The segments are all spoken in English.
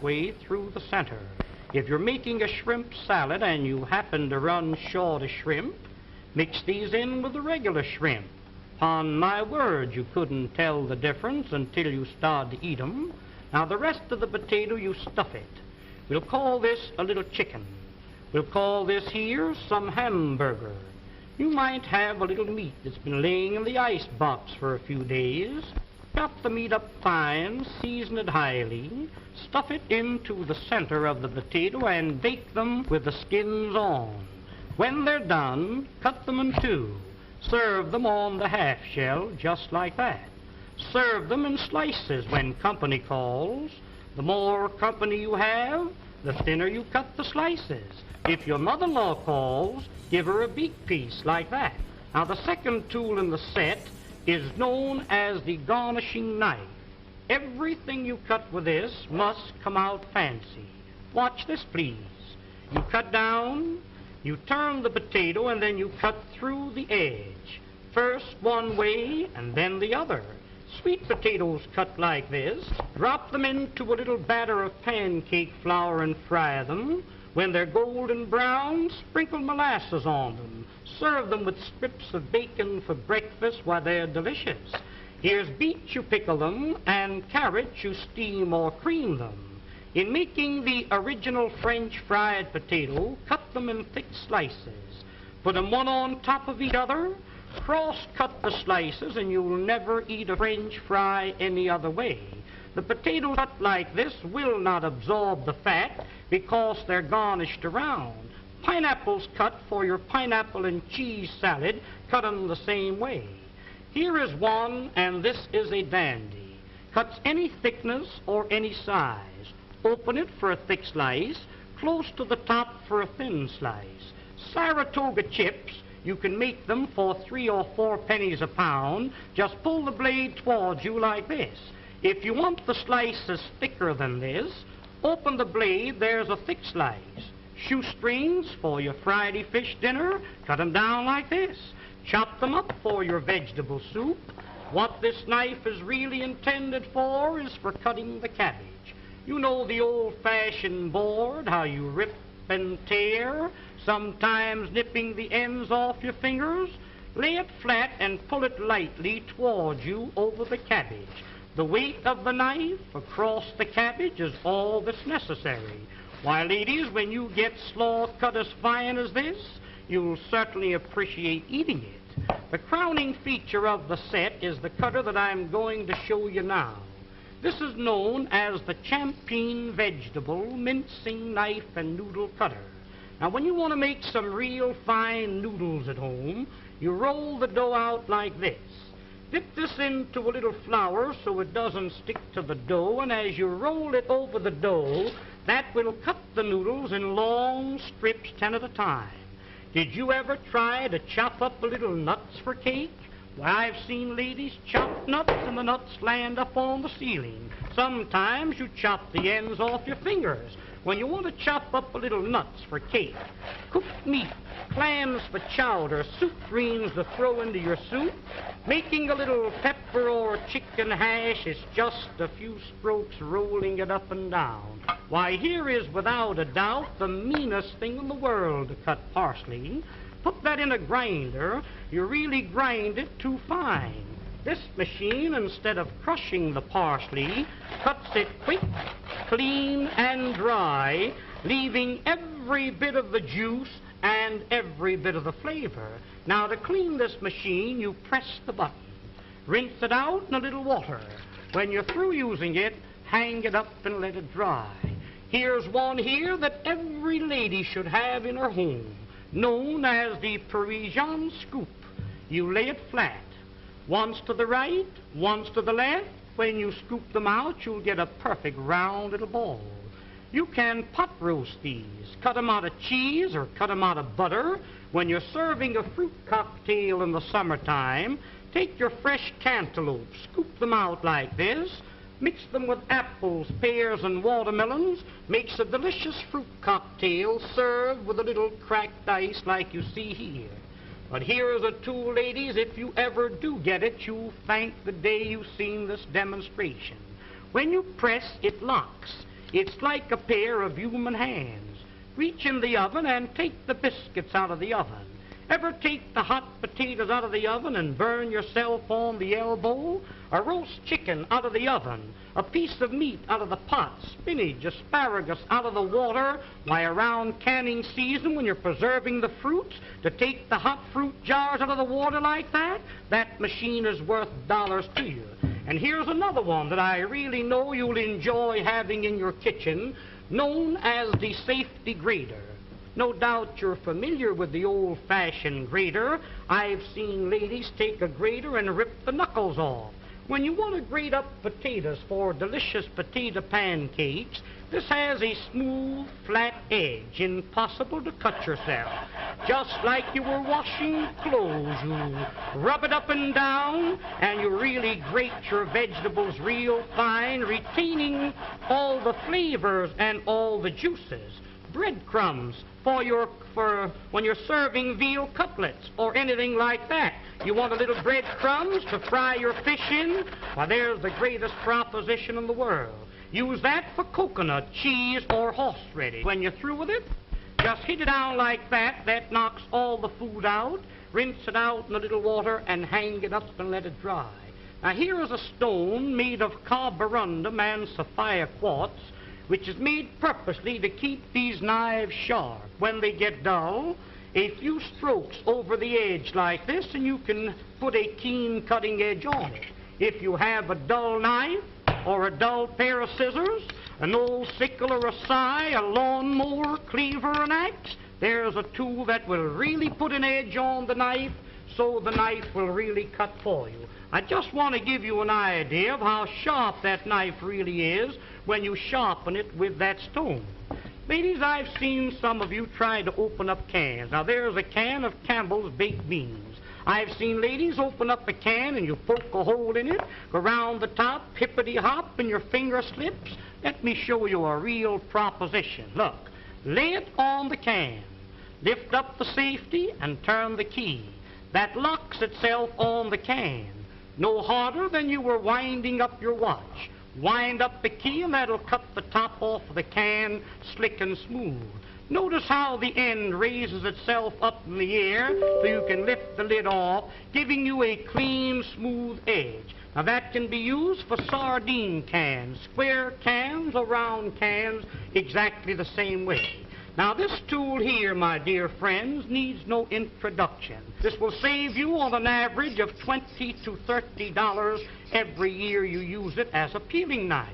halfway through the center. If you're making a shrimp salad and you happen to run short of shrimp, mix these in with the regular shrimp. Upon my word, you couldn't tell the difference until you started to eat 'em. Now, the rest of the potato, you stuff it. We'll call this a little chicken. We'll call this here some hamburger. You might have a little meat that's been laying in the ice box for a few days. Chop the meat up fine, season it highly, stuff it into the center of the potato and bake them with the skins on. When they're done, cut them in two. Serve them on the half shell, just like that. Serve them in slices when company calls. The more company you have, the thinner you cut the slices. If your mother-in-law calls, give her a beak piece like that. Now, the second tool in the set is known as the garnishing knife. Everything you cut with this must come out fancy. Watch this, please. You cut down, you turn the potato, and then you cut through the edge. First one way, and then the other. Sweet potatoes cut like this, drop them into a little batter of pancake flour and fry them. When they're golden brown, sprinkle molasses on them. Serve them with strips of bacon for breakfast while they're delicious. Here's beets, you pickle them, and carrots, you steam or cream them. In making the original French fried potato, cut them in thick slices. Put them one on top of each other. Cross-cut the slices, and you'll never eat a French fry any other way. The potatoes cut like this will not absorb the fat because they're garnished around. Pineapples cut for your pineapple and cheese salad, cut them the same way. Here is one, and this is a dandy. Cuts any thickness or any size. Open it for a thick slice, close to the top for a thin slice. Saratoga chips, you can make them for 3 or 4 pennies a pound. Just pull the blade towards you like this. If you want the slices thicker than this, open the blade, there's a thick slice. Shoestrings for your Friday fish dinner, cut them down like this. Chop them up for your vegetable soup. What this knife is really intended for is for cutting the cabbage. You know the old-fashioned board, how you rip and tear, sometimes nipping the ends off your fingers. Lay it flat and pull it lightly towards you over the cabbage. The weight of the knife across the cabbage is all that's necessary. Why, ladies, when you get slaw cut as fine as this, you'll certainly appreciate eating it. The crowning feature of the set is the cutter that I'm going to show you now. This is known as the Champeen Vegetable Mincing Knife and Noodle Cutter. Now, when you want to make some real fine noodles at home, you roll the dough out like this. Dip this into a little flour so it doesn't stick to the dough, and as you roll it over the dough, that will cut the noodles in long strips, 10 at a time. Did you ever try to chop up a little nuts for cake? Why, I've seen ladies chop nuts and the nuts land up on the ceiling. Sometimes you chop the ends off your fingers. When you want to chop up a little nuts for cake, cooked meat, clams for chowder, soup greens to throw into your soup, making a little pepper or chicken hash is just a few strokes rolling it up and down. Why, here is without a doubt the meanest thing in the world to cut parsley. Put that in a grinder, you really grind it too fine. This machine, instead of crushing the parsley, cuts it quick, clean, and dry, leaving every bit of the juice and every bit of the flavor. Now, to clean this machine, you press the button. Rinse it out in a little water. When you're through using it, hang it up and let it dry. Here's one here that every lady should have in her home, known as the Parisian scoop. You lay it flat. Once to the right, once to the left. When you scoop them out, you'll get a perfect round little ball. You can pot roast these. Cut them out of cheese or cut them out of butter. When you're serving a fruit cocktail in the summertime, take your fresh cantaloupe, scoop them out like this, mix them with apples, pears, and watermelons, makes a delicious fruit cocktail served with a little cracked ice like you see here. But here is a tool, ladies, if you ever do get it, you'll thank the day you've seen this demonstration. When you press, it locks. It's like a pair of human hands. Reach in the oven and take the biscuits out of the oven. Ever take the hot potatoes out of the oven and burn yourself on the elbow? A roast chicken out of the oven, a piece of meat out of the pot, spinach, asparagus out of the water. Why, around canning season when you're preserving the fruits, to take the hot fruit jars out of the water like that, that machine is worth dollars to you. And here's another one that I really know you'll enjoy having in your kitchen, known as the safety grater. No doubt you're familiar with the old-fashioned grater. I've seen ladies take a grater and rip the knuckles off. When you want to grate up potatoes for delicious potato pancakes, this has a smooth, flat edge, impossible to cut yourself. Just like you were washing clothes, you rub it up and down, and you really grate your vegetables real fine, retaining all the flavors and all the juices. Breadcrumbs for when you're serving veal cutlets or anything like that. You want a little breadcrumbs to fry your fish in? Why, there's the greatest proposition in the world. Use that for coconut, cheese, or horseradish. When you're through with it, just hit it down like that. That knocks all the food out. Rinse it out in a little water and hang it up and let it dry. Now here is a stone made of carborundum and sapphire quartz, which is made purposely to keep these knives sharp. When they get dull, a few strokes over the edge like this, and you can put a keen cutting edge on it. If you have a dull knife or a dull pair of scissors, an old sickle or a scythe, a lawnmower, cleaver, an axe, there's a tool that will really put an edge on the knife, so the knife will really cut for you. I just want to give you an idea of how sharp that knife really is when you sharpen it with that stone. Ladies, I've seen some of you try to open up cans. Now, there's a can of Campbell's baked beans. I've seen ladies open up a can and you poke a hole in it, go around the top, hippity-hop, and your finger slips. Let me show you a real proposition. Look, lay it on the can, lift up the safety, and turn the key. That locks itself on the can. No harder than you were winding up your watch. Wind up the key and that'll cut the top off of the can slick and smooth. Notice how the end raises itself up in the air so you can lift the lid off, giving you a clean, smooth edge. Now that can be used for sardine cans, square cans or round cans, exactly the same way. Now this tool here, my dear friends, needs no introduction. This will save you on an average of $20 to $30 every year you use it as a peeling knife.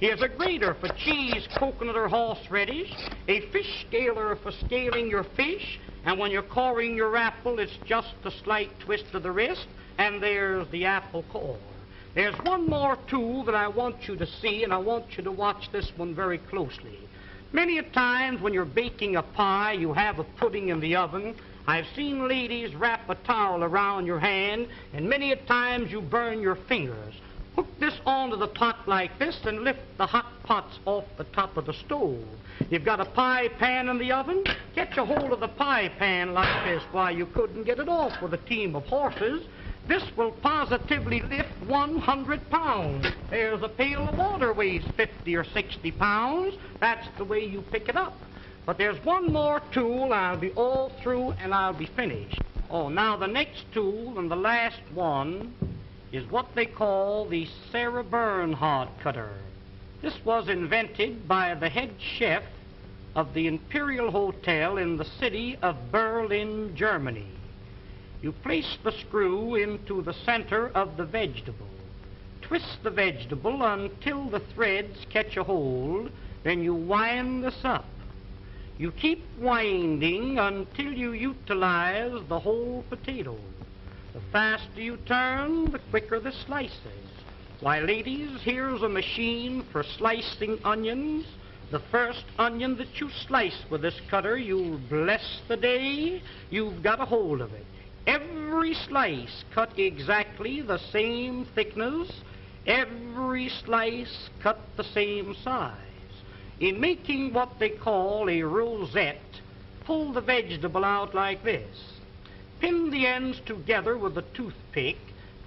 Here's a grater for cheese, coconut, or horseradish, a fish scaler for scaling your fish, and when you're coring your apple, it's just a slight twist of the wrist, and there's the apple core. There's one more tool that I want you to see, and I want you to watch this one very closely. Many a times when you're baking a pie, you have a pudding in the oven. I've seen ladies wrap a towel around your hand, and many a times you burn your fingers. Hook this onto the pot like this and lift the hot pots off the top of the stove. You've got a pie pan in the oven? Catch a hold of the pie pan like this. Why, you couldn't get it off with a team of horses. This will positively lift 100 pounds. There's a pail of water weighs 50 or 60 pounds. That's the way you pick it up. But there's one more tool. I'll be all through and I'll be finished. Oh, now the next tool and the last one is what they call the Sarah Bernhardt cutter. This was invented by the head chef of the Imperial Hotel in the city of Berlin, Germany. You place the screw into the center of the vegetable. Twist the vegetable until the threads catch a hold, then you wind this up. You keep winding until you utilize the whole potato. The faster you turn, the quicker the slices. Why, ladies, here's a machine for slicing onions. The first onion that you slice with this cutter, you'll bless the day you've got a hold of it. Every slice cut exactly the same thickness. Every slice cut the same size. In making what they call a rosette, pull the vegetable out like this. Pin the ends together with a toothpick.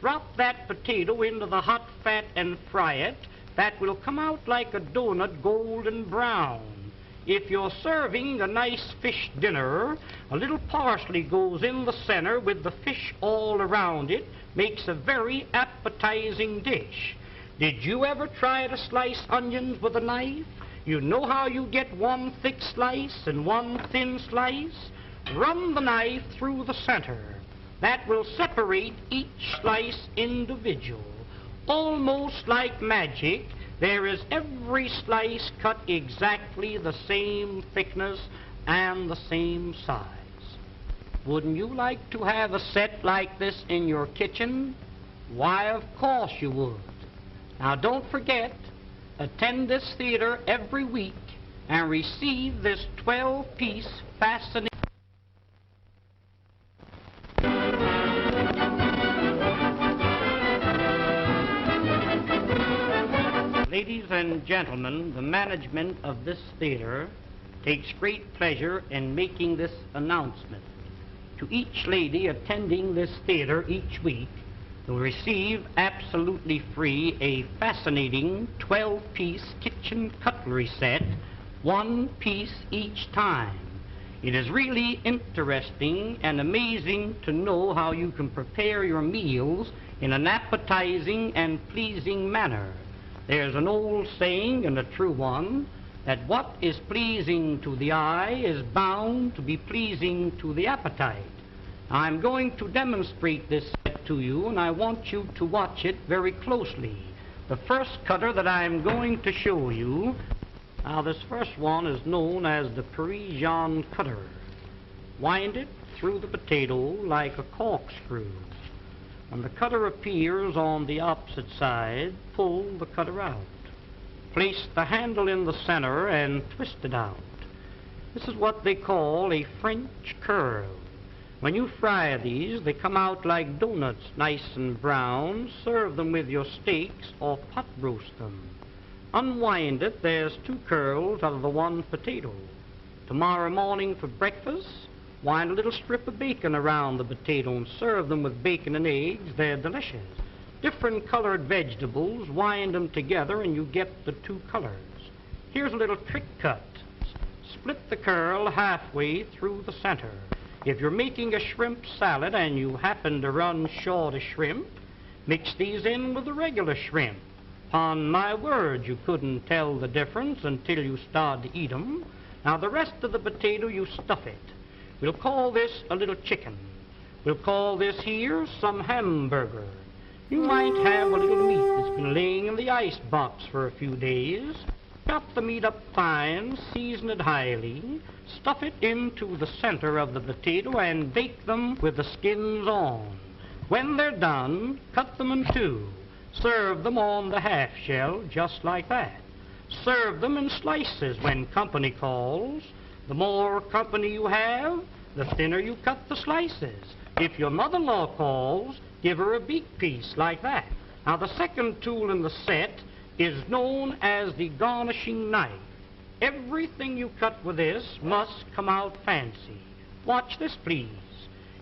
Drop that potato into the hot fat and fry it. that will come out like a donut, golden brown. If you're serving a nice fish dinner, a little parsley goes in the center with the fish all around it, makes a very appetizing dish. Did you ever try to slice onions with a knife? You know how you get one thick slice and one thin slice? Run the knife through the center. That will separate each slice individual. Almost like magic, there is every slice cut exactly the same thickness and the same size. Wouldn't you like to have a set like this in your kitchen? Why, of course you would. Now don't forget, attend this theater every week and receive this 12-piece fascinating... Ladies and gentlemen, the management of this theater takes great pleasure in making this announcement. To each lady attending this theater each week, will receive absolutely free a fascinating 12-piece kitchen cutlery set, one piece each time. It is really interesting and amazing to know how you can prepare your meals in an appetizing and pleasing manner. There's an old saying, and a true one, that what is pleasing to the eye is bound to be pleasing to the appetite. I'm going to demonstrate this set to you, and I want you to watch it very closely. The first cutter that I'm going to show you, now this first one is known as the Parisian cutter. Wind it through the potato like a corkscrew. When the cutter appears on the opposite side, pull the cutter out. Place the handle in the center and twist it out. This is what they call a French curl. When you fry these, they come out like donuts, nice and brown. Serve them with your steaks or pot roast them. Unwind it, there's two curls out of the one potato. Tomorrow morning for breakfast, wind a little strip of bacon around the potato and serve them with bacon and eggs. They're delicious. Different colored vegetables, wind them together and you get the two colors. Here's a little trick cut. Split the curl halfway through the center. If you're making a shrimp salad and you happen to run short of shrimp, mix these in with the regular shrimp. On my word, you couldn't tell the difference until you start to eat them. Now the rest of the potato, you stuff it. We'll call this a little chicken. We'll call this here some hamburger. You might have a little meat that's been laying in the ice box for a few days. Chop the meat up fine, season it highly, stuff it into the center of the potato and bake them with the skins on. When they're done, cut them in two. Serve them on the half shell just like that. Serve them in slices when company calls. The more company you have, the thinner you cut the slices. If your mother-in-law calls, give her a beak piece like that. Now the second tool in the set is known as the garnishing knife. Everything you cut with this must come out fancy. Watch this, please.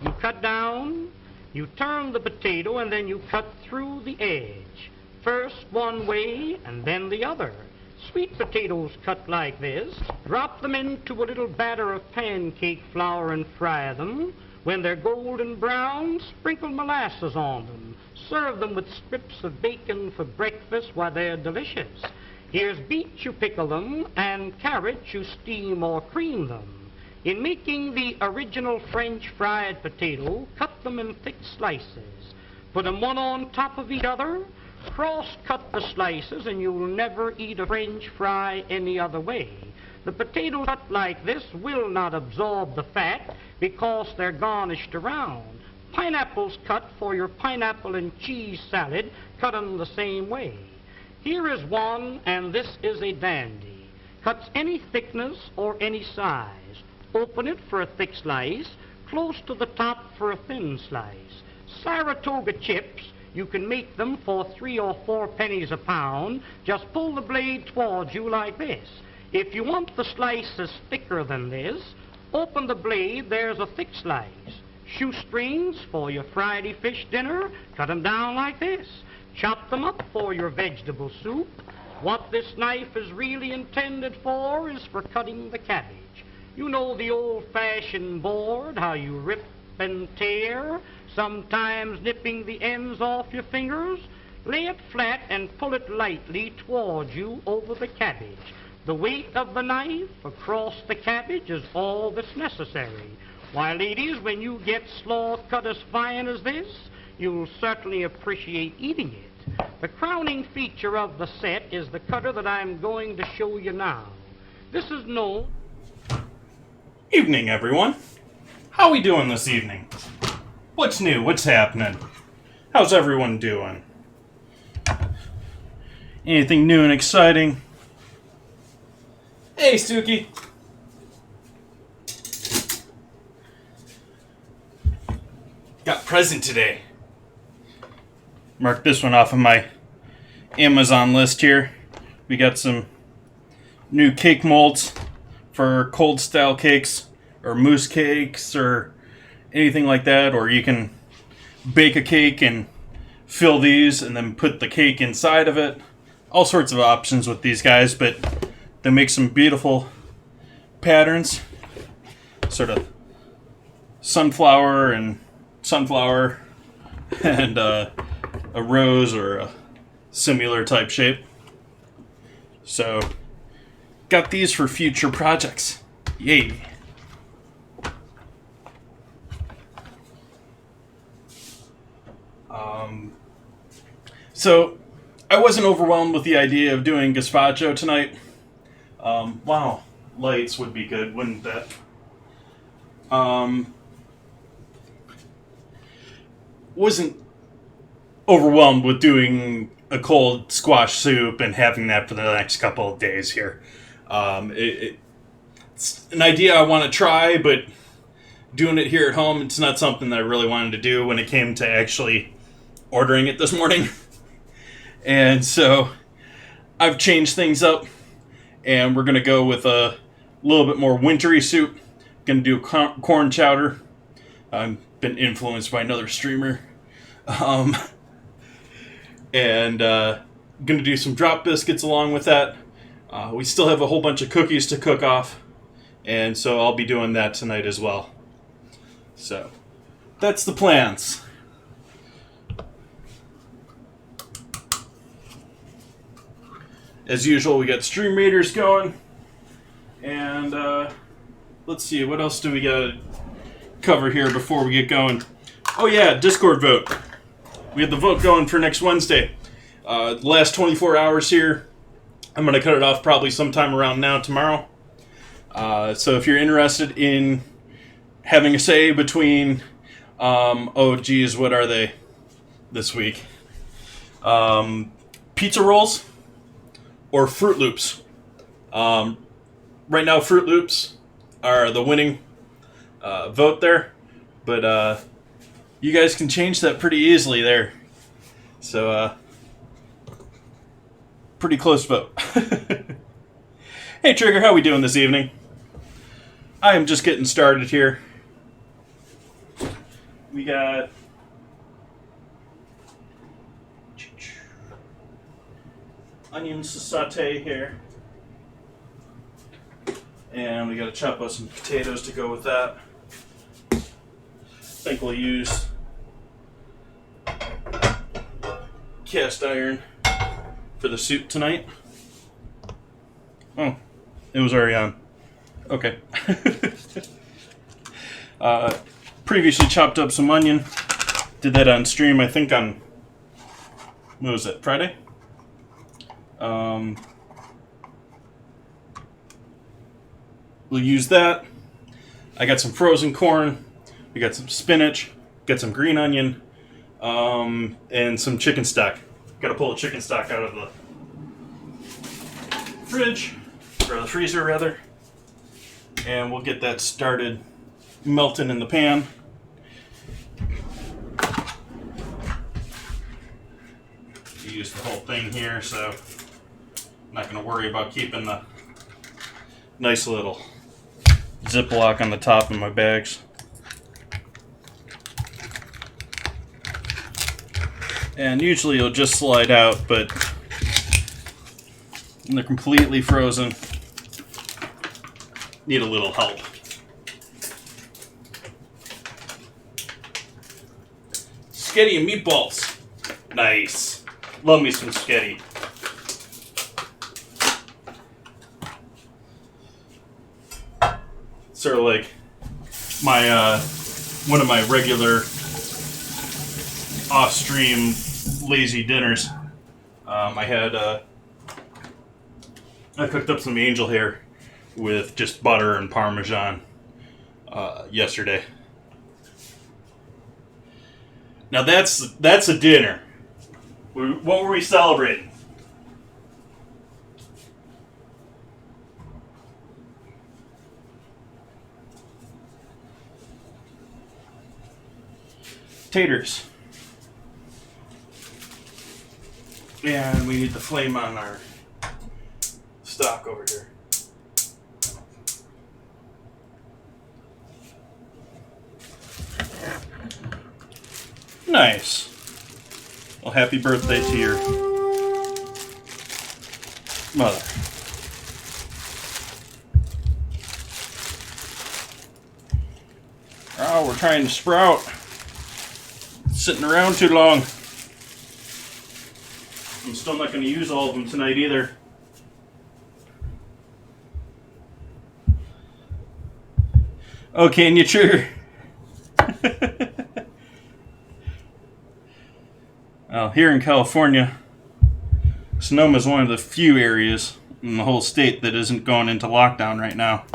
You cut down, you turn the potato, and then you cut through the edge. First one way, and then the other. Sweet potatoes cut like this, drop them into a little batter of pancake flour and fry them. When they're golden brown, sprinkle molasses on them. Serve them with strips of bacon for breakfast. Why, they're delicious. Here's beets, you pickle them, and carrots, you steam or cream them. In making the original French fried potato, cut them in thick slices. Put them one on top of each other. Cross-cut the slices, and you'll never eat a French fry any other way. The potatoes cut like this will not absorb the fat because they're garnished around. Pineapples cut for your pineapple and cheese salad, cut them the same way. Here is one, and this is a dandy. Cuts any thickness or any size. Open it for a thick slice, close to the top for a thin slice. Saratoga chips, you can make them for 3 or 4 pennies a pound. Just pull the blade towards you like this. If you want the slices thicker than this, open the blade, there's a thick slice. Shoestrings for your Friday fish dinner, cut them down like this. Chop them up for your vegetable soup. What this knife is really intended for is for cutting the cabbage. You know the old-fashioned board, how you rip and tear, sometimes nipping the ends off your fingers? Lay it flat and pull it lightly towards you over the cabbage. The weight of the knife across the cabbage is all that's necessary. Why, ladies, when you get slaw cut as fine as this, you'll certainly appreciate eating it. The crowning feature of the set is the cutter that I'm going to show you now. This is known... Evening, everyone. How we doing this evening? What's new? What's happening? How's everyone doing? Anything new and exciting? Hey, Suki. Got a present today. Mark this one off of my Amazon list here. We got some new cake molds for cold style cakes or mousse cakes or anything like that, or you can bake a cake and fill these and then put the cake inside of it. All sorts of options with these guys, but they make some beautiful patterns, sort of sunflower and a rose or a similar type shape. So got these for future projects. Yay. So I wasn't overwhelmed with the idea of doing gazpacho tonight. Wow, lights would be good, wouldn't that? Wasn't overwhelmed with doing a cold squash soup and having that for the next couple of days here. It's an idea I want to try, but doing it here at home, it's not something that I really wanted to do when it came to actually ordering it this morning. And so I've changed things up, and we're going to go with a little bit more wintry soup. Going to do corn chowder. I've been influenced by another streamer. And going to do some drop biscuits along with that. We still have a whole bunch of cookies to cook off, and so I'll be doing that tonight as well. So that's the plans. As usual, we got stream readers going, and let's see, what else do we got to cover here before we get going? Oh yeah, Discord vote. We had the vote going for next Wednesday. The last 24 hours here. I'm going to cut it off probably sometime around now tomorrow. So if you're interested in having a say between, oh geez, what are they this week? Pizza rolls or Fruit Loops. Right now, Fruit Loops are the winning vote there, but you guys can change that pretty easily there. So, pretty close vote. Hey, Trigger, how we doing this evening? I am just getting started here. We got onions to saute here. And we got to chop up some potatoes to go with that. I think we'll use cast iron for the soup tonight. Oh, it was already on. Okay. Previously chopped up some onion. Did that on stream, I think on, what was it, Friday? We'll use that. I got some frozen corn. We got some spinach. Got some green onion. And some chicken stock. Got to pull the chicken stock out of the fridge, or the freezer rather. And we'll get that started melting in the pan. Use the whole thing here, so I'm not going to worry about keeping the nice little Ziploc on the top of my bags. And usually it'll just slide out, but And they're completely frozen. Need a little help. Spaghetti and meatballs. Nice. Love me some spaghetti. Sort of like my one of my regular off-stream lazy dinners. I cooked up some angel hair with just butter and Parmesan yesterday. Now that's a dinner. What were we celebrating? Taters. And we need the flame on our stock over here. Nice. Well, happy birthday to your mother. Oh, we're trying to sprout. Sitting around too long. I'm still not going to use all of them tonight either. Okay, and you sure? Well, here in California, Sonoma is one of the few areas in the whole state that isn't going into lockdown right now.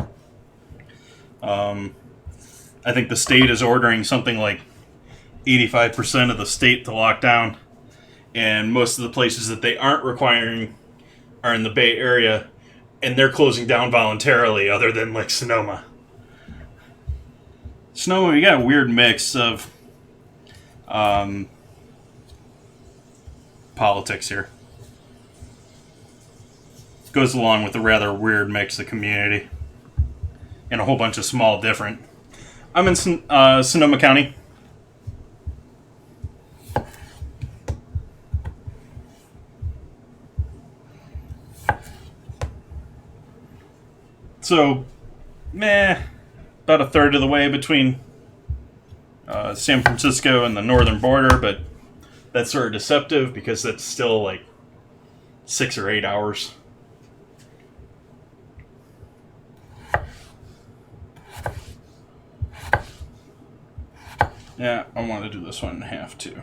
I think the state is ordering something like 85% of the state to lock down, and most of the places that they aren't requiring are in the Bay Area, and they're closing down voluntarily, other than like Sonoma. Sonoma, we got a weird mix of politics here. Goes along with a rather weird mix of community and a whole bunch of small different. I'm in Sonoma County. So, about a third of the way between San Francisco and the northern border, but that's sort of deceptive because that's still like 6 or 8 hours. Yeah, I want to do this one in half too.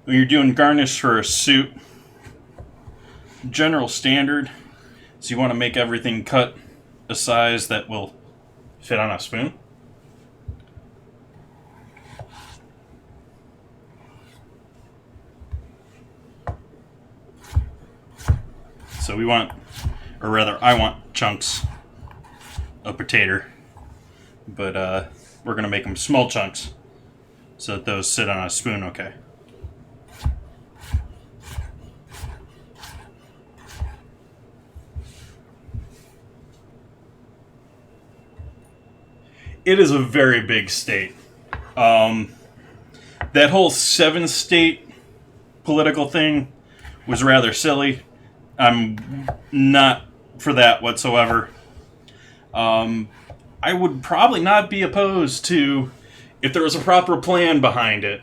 When you're doing garnish for a soup, general standard is you want to make everything cut a size that will fit on a spoon. So we want, or rather I want chunks of potato, but we're going to make them small chunks so that those sit on a spoon okay. It is a very big state. That whole 7-state political thing was rather silly. I'm not for that whatsoever. I would probably not be opposed to, if there was a proper plan behind it,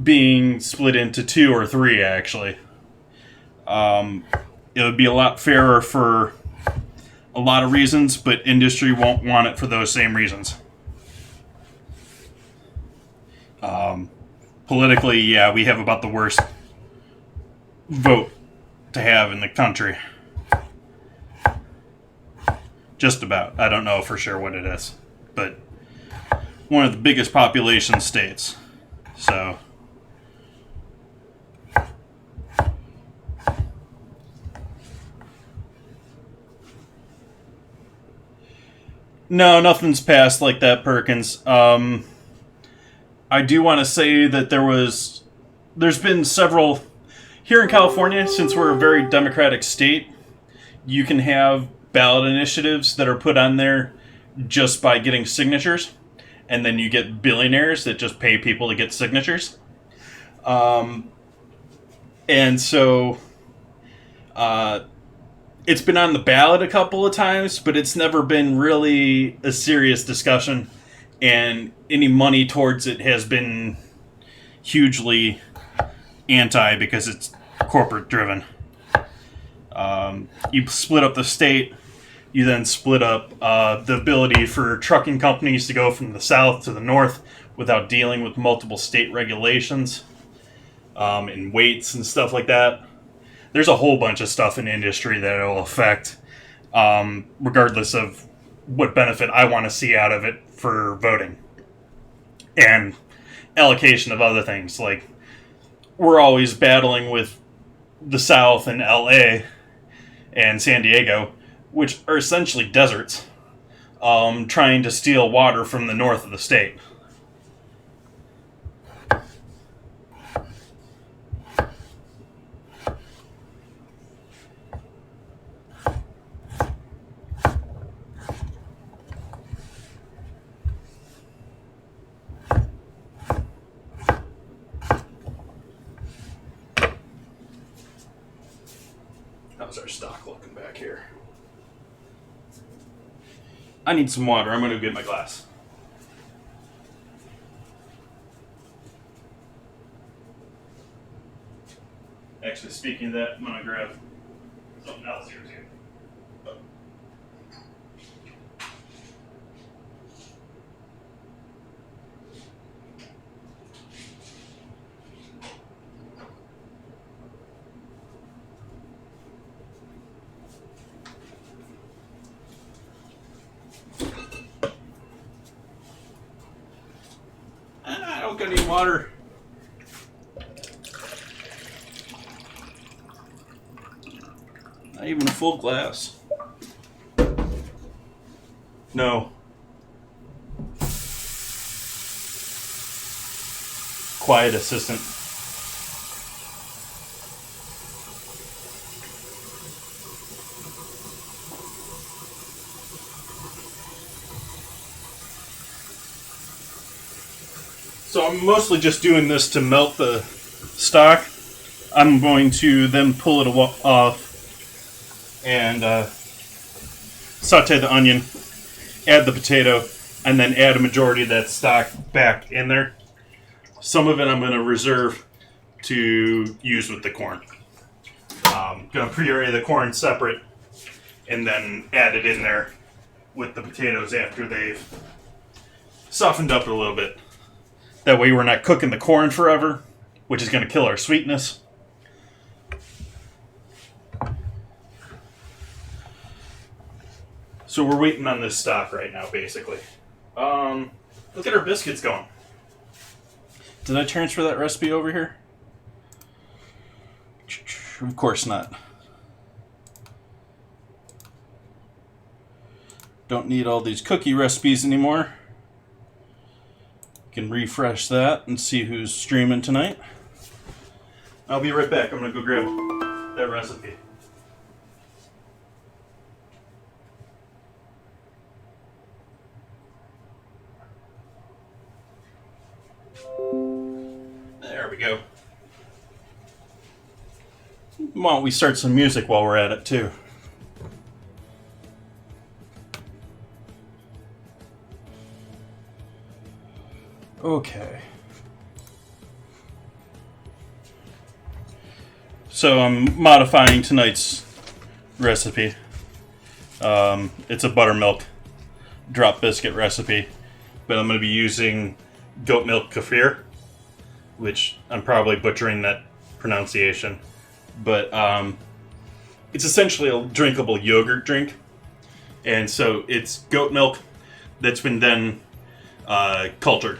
being split into 2 or 3, actually. It would be a lot fairer for a lot of reasons, but industry won't want it for those same reasons. Politically, yeah, we have about the worst vote to have in the country. Just about. I don't know for sure what it is, but one of the biggest population states. So no, nothing's passed like that, Perkins. I do want to say that there's been several here in California, since we're a very democratic state. You can have ballot initiatives that are put on there just by getting signatures, and then you get billionaires that just pay people to get signatures. And so it's been on the ballot a couple of times, but it's never been really a serious discussion, and any money towards it has been hugely anti because it's corporate driven. You split up the state, you then split up the ability for trucking companies to go from the south to the north without dealing with multiple state regulations and weights and stuff like that. There's a whole bunch of stuff in industry that it will affect, regardless of what benefit I want to see out of it for voting. And allocation of other things. Like, we're always battling with the South and LA and San Diego, which are essentially deserts, trying to steal water from the north of the state. How's our stock looking back here? I need some water. I'm going to get my glass. Actually, speaking of that, I'm going to grab something else here too. I don't got any water. Not even a full glass. No. Quiet assistant. So I'm mostly just doing this to melt the stock. I'm going to then pull it off and saute the onion, add the potato, and then add a majority of that stock back in there. Some of it I'm going to reserve to use with the corn. I'm going to pre-array the corn separate and then add it in there with the potatoes after they've softened up a little bit. That way we're not cooking the corn forever, which is going to kill our sweetness. So we're waiting on this stock right now, basically. Look at our biscuits going. Did I transfer that recipe over here? Of course not. Don't need all these cookie recipes anymore. Can refresh that and see who's streaming tonight. I'll be right back. I'm going to go grab that recipe. There we go. Why don't we start some music while we're at it, too? Okay. So I'm modifying tonight's recipe. It's a buttermilk drop biscuit recipe, but I'm going to be using goat milk kefir, which I'm probably butchering that pronunciation, but it's essentially a drinkable yogurt drink, and so it's goat milk that's been then cultured.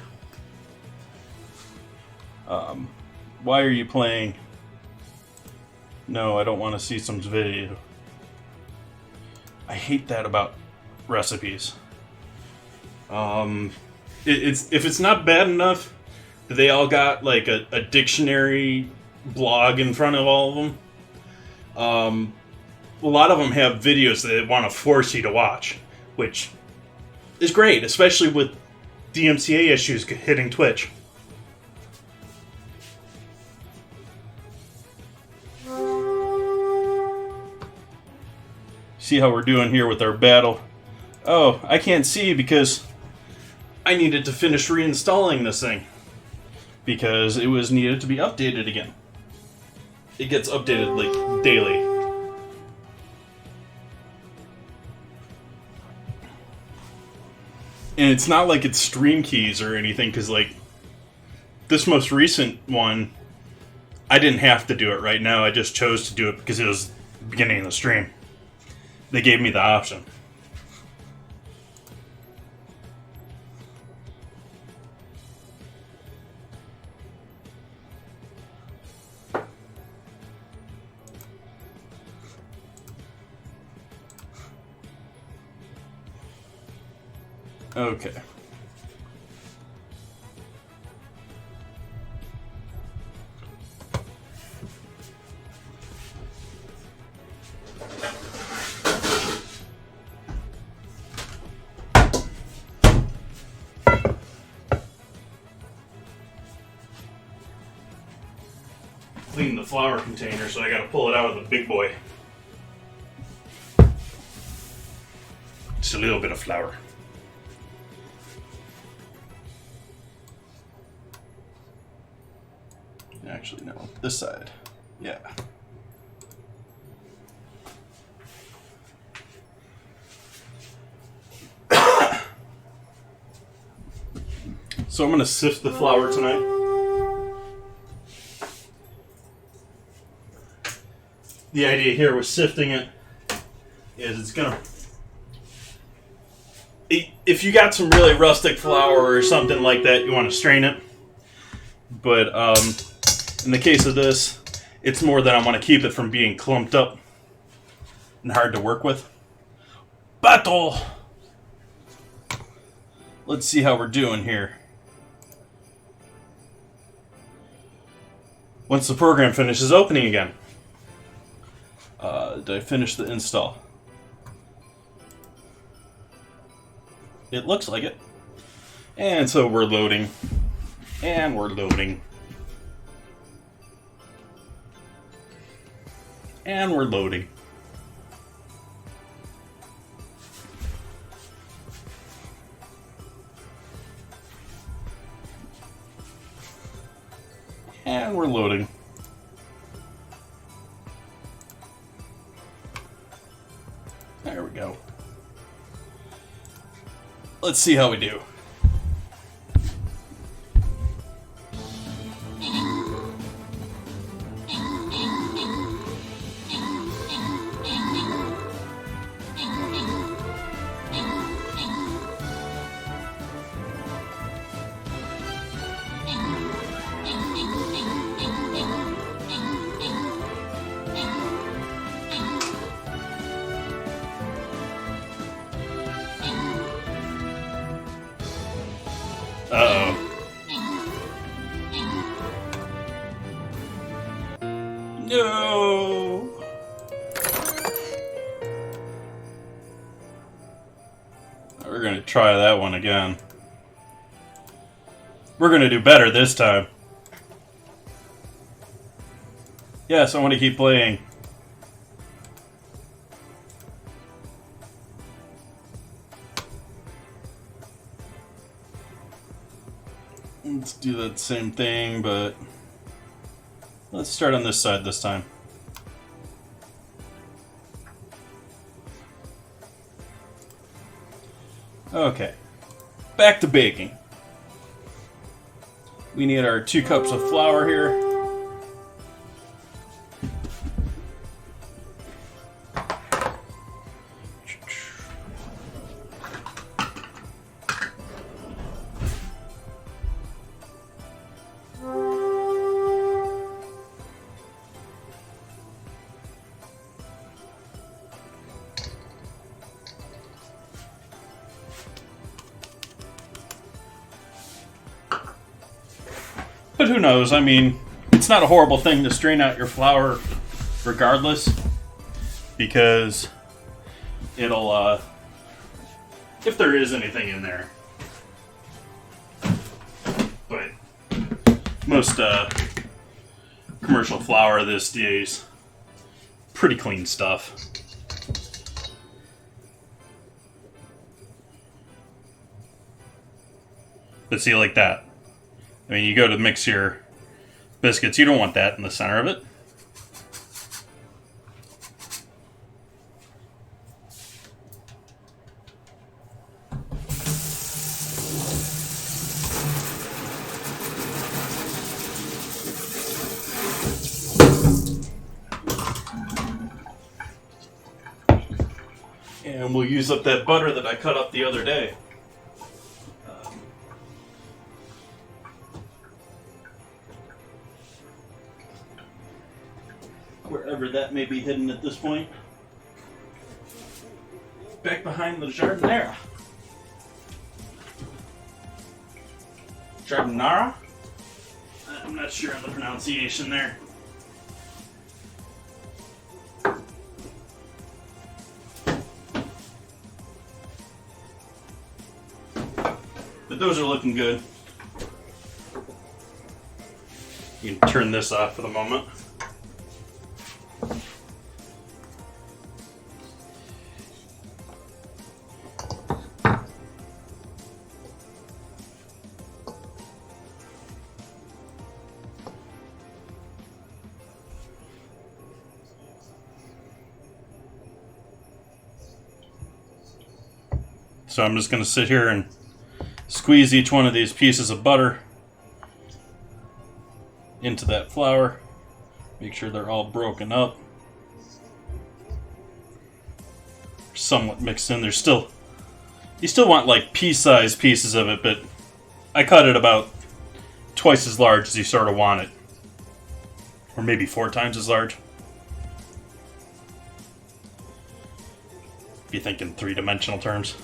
Why are you playing? No, I don't want to see some video. I hate that about recipes. If it's not bad enough that they all got like a dictionary blog in front of all of them, a lot of them have videos that they want to force you to watch, which is great, especially with DMCA issues hitting Twitch. See how we're doing here with our battle. Oh, I can't see because I needed to finish reinstalling this thing. Because it was needed to be updated again. It gets updated like daily. And it's not like it's stream keys or anything, because like this most recent one, I didn't have to do it right now. I just chose to do it because it was the beginning of the stream. They gave me the option. Okay. Clean the flour container, so I gotta pull it out of the big boy. Just a little bit of flour. Actually, no. This side. Yeah. So I'm going to sift the flour tonight. The idea here with sifting it is it's going to... If you got some really rustic flour or something like that, you want to strain it. But in the case of this, it's more that I want to keep it from being clumped up and hard to work with. Battle! Let's see how we're doing here. Once the program finishes opening again. Did I finish the install? It looks like it. And so we're loading. And we're loading. And we're loading. And we're loading. There we go. Let's see how we do. Uh-oh. No! We're gonna try that one again. We're gonna do better this time. Yes, I want to keep playing. Let's do that same thing, but let's start on this side this time. Okay, back to baking. We need our 2 cups of flour here. But who knows? I mean, it's not a horrible thing to strain out your flour regardless, because it'll, if there is anything in there. But most commercial flour these days, pretty clean stuff. But see, like that. I mean, you go to mix your biscuits, you don't want that in the center of it. And we'll use up that butter that I cut up the other day. Wherever that may be hidden at this point. Back behind the jardinera. Jardinera? I'm not sure on the pronunciation there. But those are looking good. You can turn this off for the moment. So I'm just going to sit here and squeeze each one of these pieces of butter into that flour. Make sure they're all broken up. Somewhat mixed in. There's still, you still want like pea-sized pieces of it, but I cut it about twice as large as you sort of want it. Or maybe 4 times as large. If you think in 3-dimensional terms.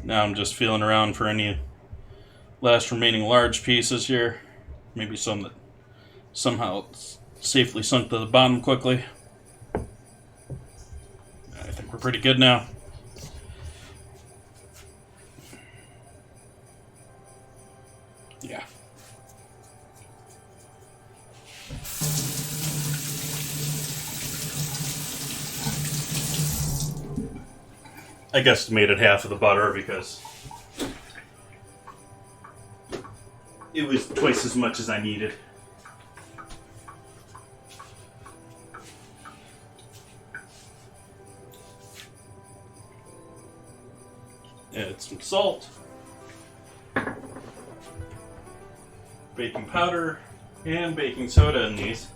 Now I'm just feeling around for any last remaining large pieces here. Maybe some that somehow safely sunk to the bottom quickly. I think we're pretty good now. Yeah. I guesstimated half of the butter because it was twice as much as I needed. Add some salt, baking powder, and baking soda in these.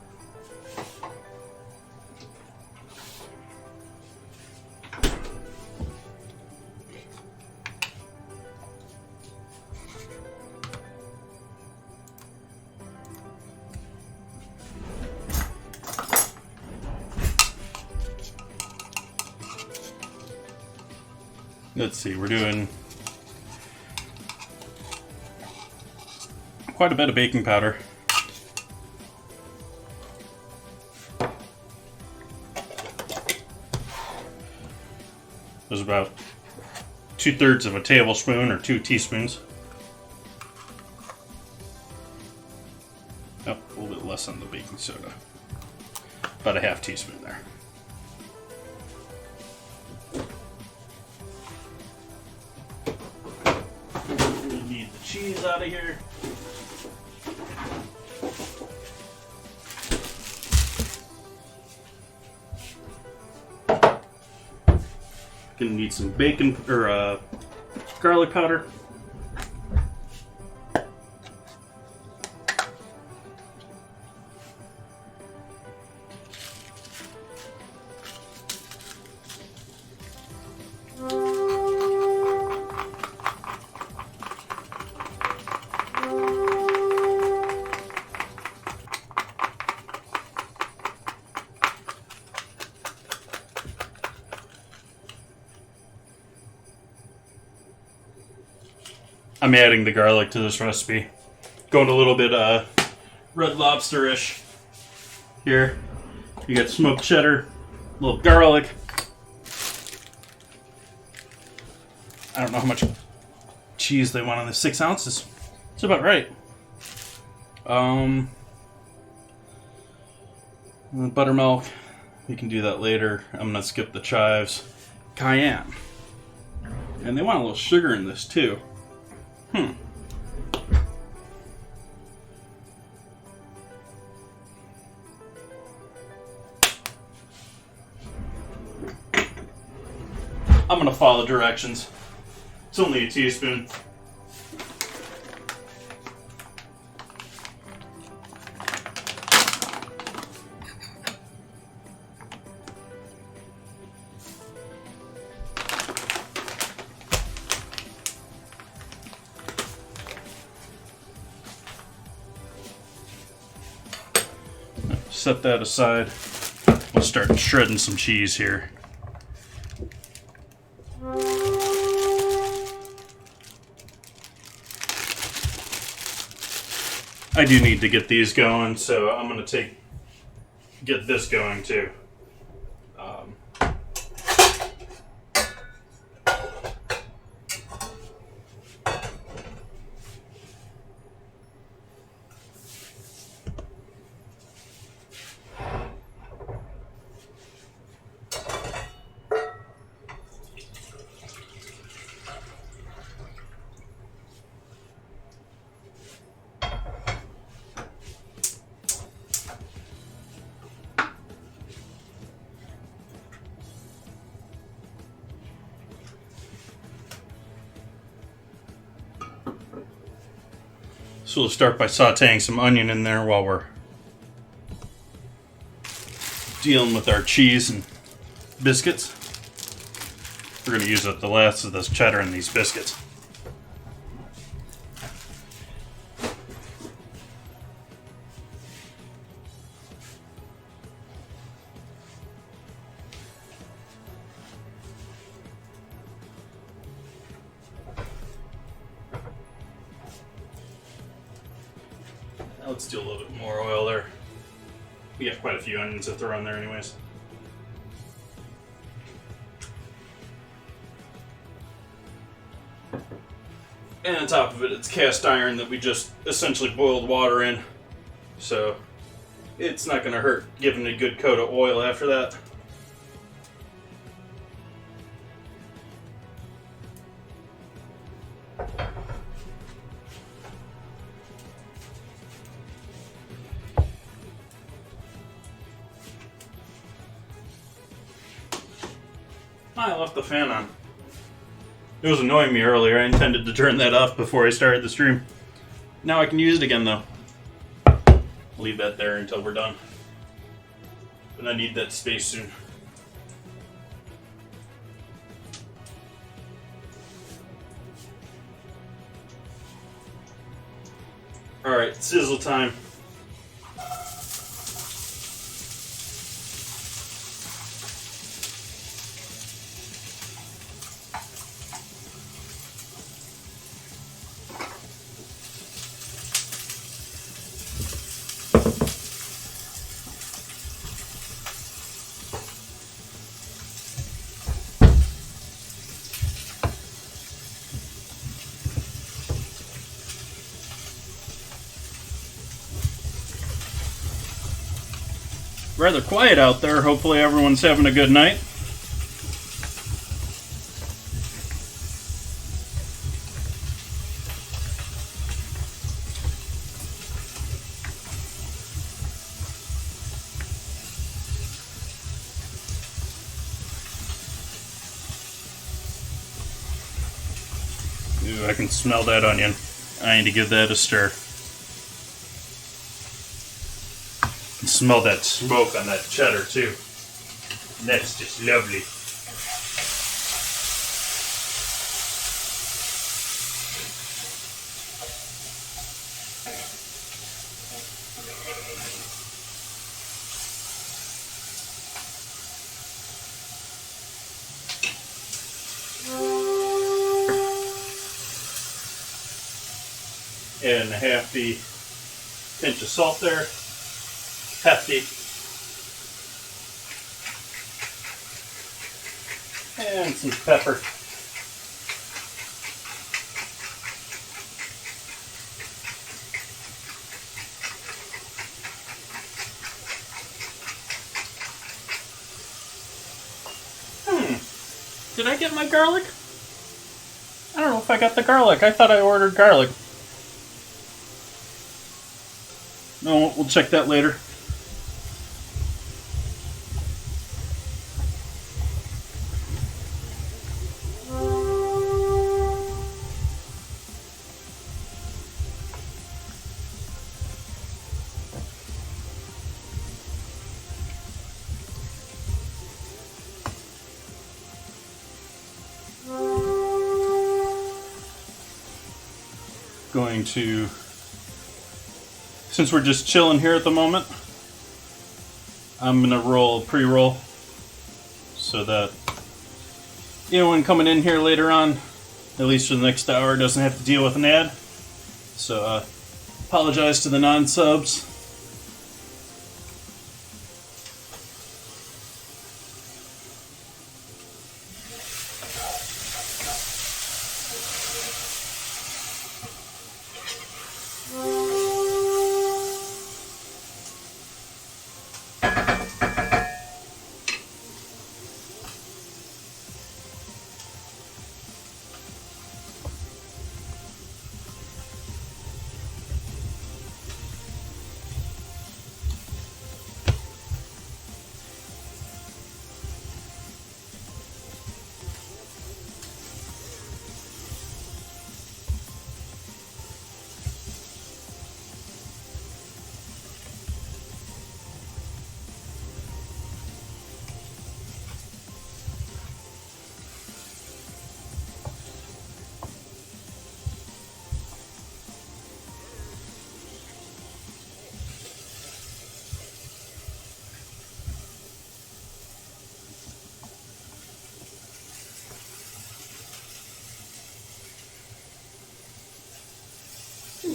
Let's see, we're doing quite a bit of baking powder. There's about 2/3 of a tablespoon or 2 teaspoons. Oh, a little bit less on the baking soda. About a 1/2 teaspoon there. Cheese out of here. Gonna need some bacon or garlic powder. I'm adding the garlic to this recipe. Going a little bit Red Lobster-ish here. You got smoked cheddar, little garlic. I don't know how much cheese they want on the 6 ounces. It's about right. Buttermilk. We can do that later. I'm gonna skip the chives. Cayenne. And they want a little sugar in this too. I'm gonna follow directions. It's only a teaspoon. Set that aside. We'll start shredding some cheese here. I do need to get these going, so I'm going to get this going too. So we'll start by sauteing some onion in there while we're dealing with our cheese and biscuits. We're going to use up the last of this cheddar in these biscuits. Let's do a little bit more oil there. We got quite a few onions to throw in there anyways. And on top of it, it's cast iron that we just essentially boiled water in. So it's not going to hurt giving it a good coat of oil after that. I left the fan on. It was annoying me earlier. I intended to turn that off before I started the stream. Now I can use it again though. Leave that there until we're done. But I need that space soon. Alright, sizzle time. Rather quiet out there. Hopefully everyone's having a good night. Ooh, I can smell that onion. I need to give that a stir. Smell that smoke on that cheddar too. That's just lovely. And a hefty pinch of salt there. Hefty. And some pepper. Did I get my garlic? I don't know if I got the garlic. I thought I ordered garlic. No, we'll check that later. Going to, since we're just chilling here at the moment, I'm gonna roll a pre-roll so that anyone coming in here later on, at least for the next hour, doesn't have to deal with an ad. So apologize to the non-subs.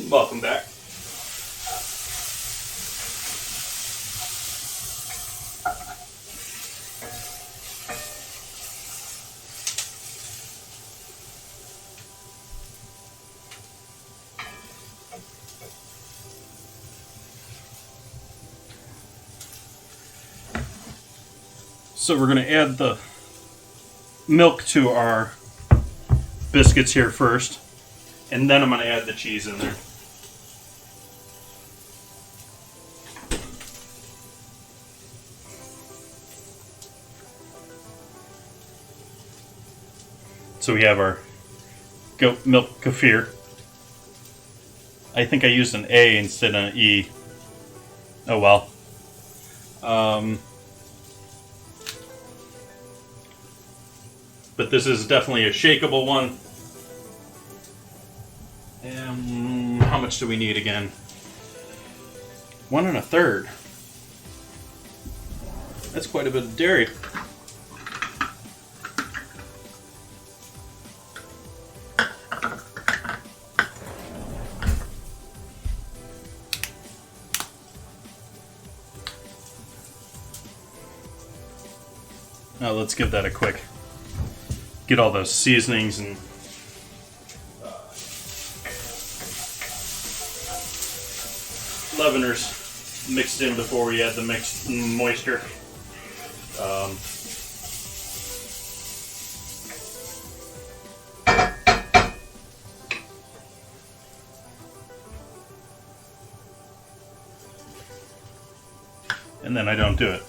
Welcome back. So we're going to add the milk to our biscuits here first, and then I'm going to add the cheese in there. So we have our goat milk kefir. I think I used an A instead of an E. Oh well. But this is definitely a shakeable one. And how much do we need again? 1 1/3. That's quite a bit of dairy. Now let's give that a quick, get all those seasonings and leaveners mixed in before we add the mixed moisture. And then I don't do it.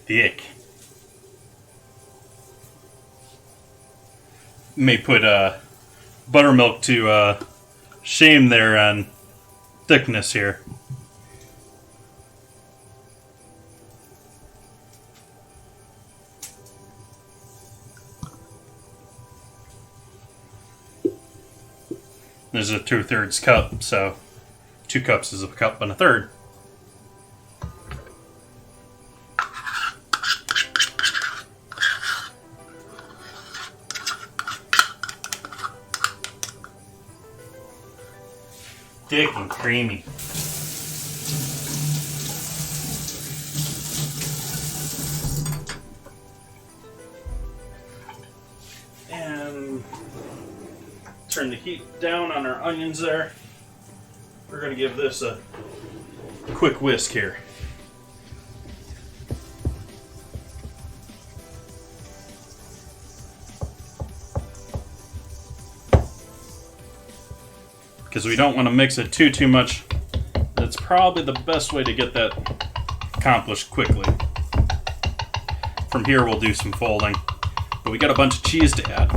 Thick. May put buttermilk to shame there on thickness here. This is a 2/3 cup, so 2 cups is a cup and a third. Thick and creamy. And turn the heat down on our onions there. We're going to give this a quick whisk here. Because we don't want to mix it too much. That's probably the best way to get that accomplished quickly. From here we'll do some folding. But we got a bunch of cheese to add.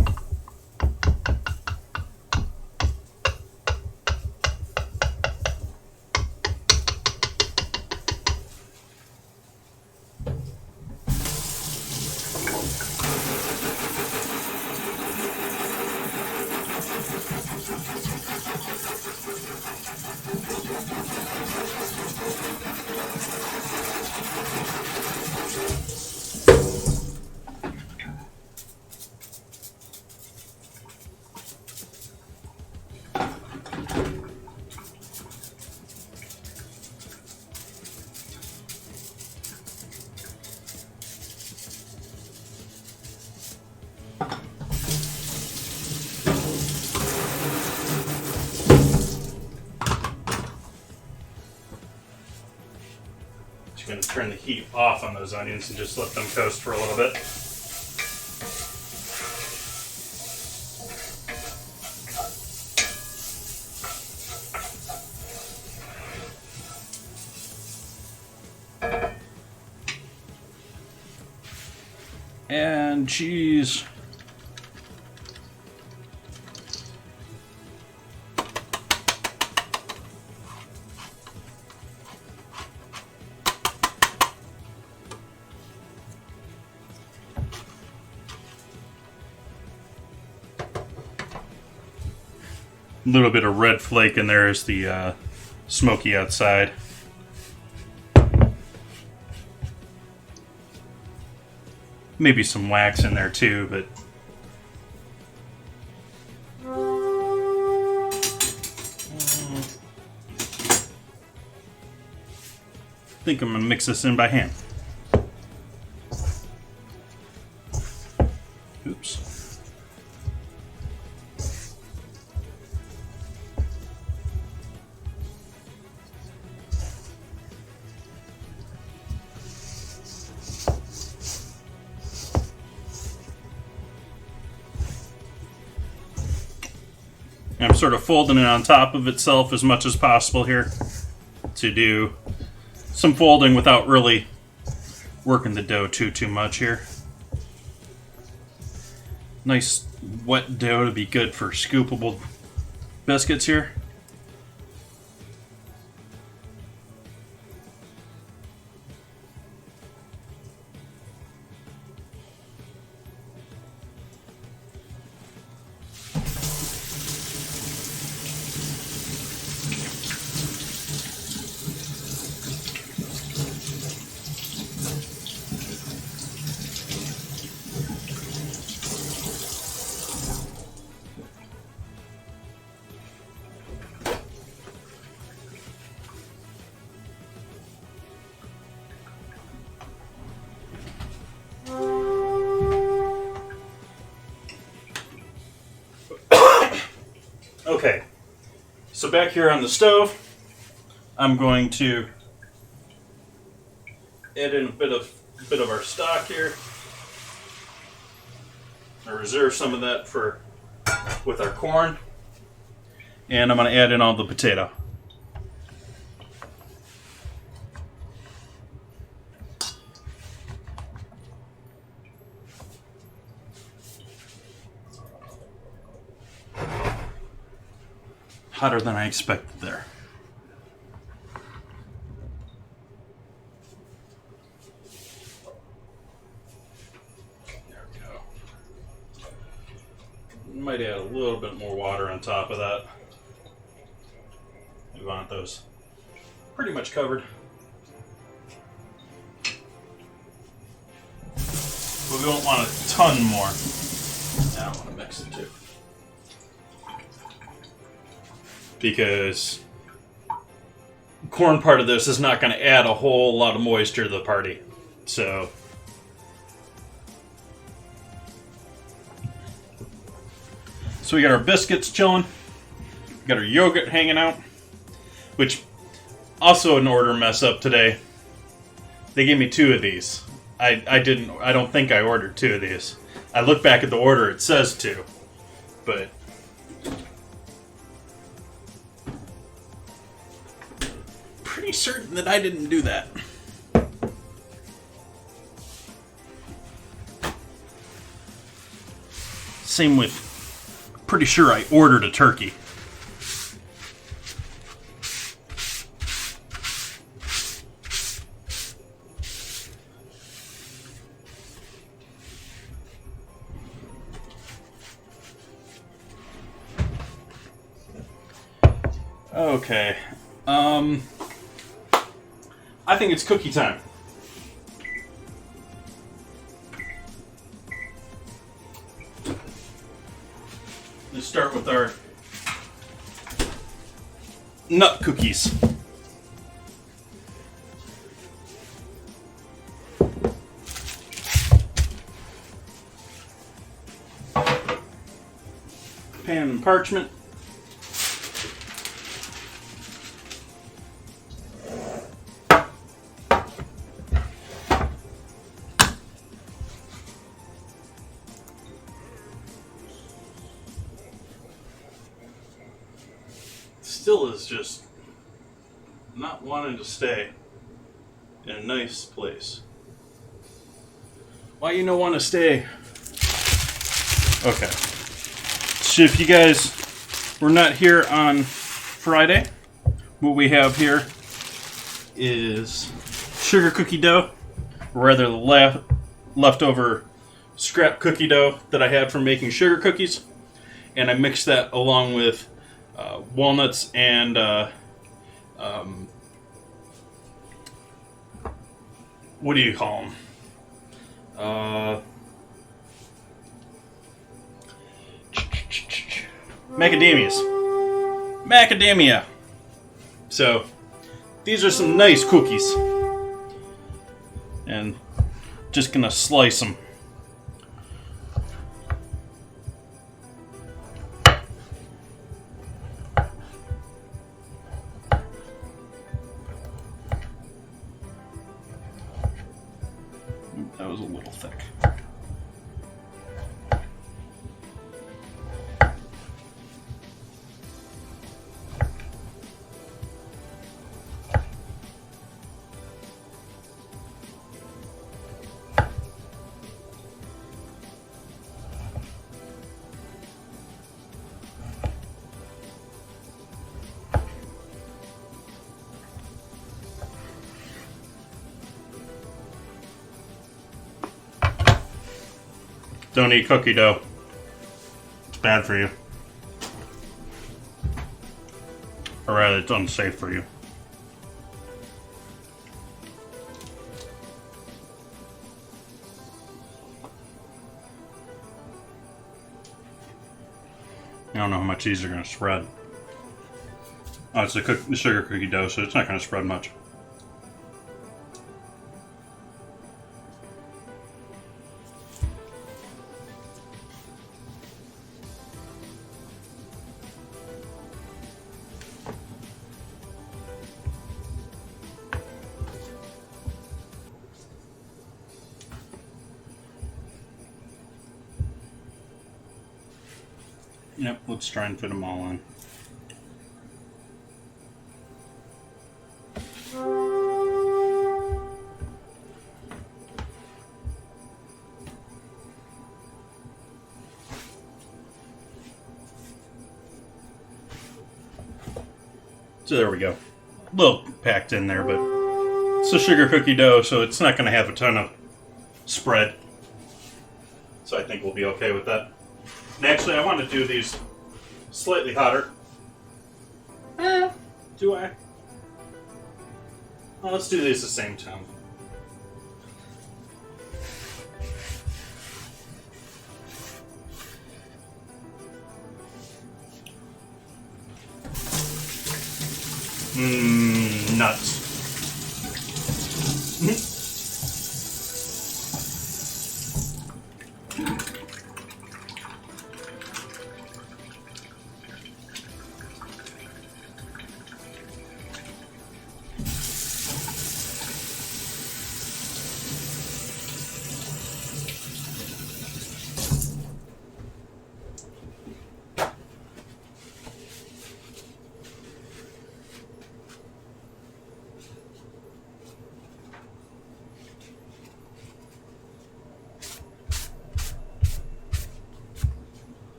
Just going to turn the heat off on those onions and just let them coast for a little bit. And cheese. A little bit of red flake in there is the smoky outside. Maybe some wax in there too, but I think I'm gonna mix this in by hand. Oops. I'm sort of folding it on top of itself as much as possible here to do some folding without really working the dough too much here. Nice wet dough to be good for scoopable biscuits here. Okay, so back here on the stove, I'm going to add in a bit of our stock here. I reserve some of that for with our corn, and I'm going to add in all the potato. Hotter than I expected there. There we go. Might add a little bit more water on top of that. want those pretty much covered. But we don't want a ton more. I don't want to mix it too. Because the corn part of this is not going to add a whole lot of moisture to the party. So we got our biscuits chilling. We got our yogurt hanging out. Which, also an order mess up today. They gave me 2 of these. I don't think I ordered 2 of these. I look back at the order, it says 2. But pretty certain that I didn't do that. Same with, pretty sure I ordered a turkey. Okay. I think it's cookie time. Let's start with our nut cookies. Pan and parchment. Still is just not wanting to stay in a nice place. Why you don't want to stay? Okay. So if you guys were not here on Friday, what we have here is sugar cookie dough, or rather the leftover scrap cookie dough that I had from making sugar cookies, and I mixed that along with walnuts and what do you call them? Macadamia. So these are some nice cookies, and just gonna slice them. That was a little thick. Don't eat cookie dough. It's bad for you. Or rather, it's unsafe for you. I don't know how much these are going to spread. Oh, it's the sugar cookie dough, so it's not going to spread much. Yep, let's try and fit them all in. So there we go. A little packed in there, but it's a sugar cookie dough, so it's not going to have a ton of spread. So I think we'll be okay with that. And actually, I want to do these slightly hotter. Do I? Well, let's do these at the same time. Nuts.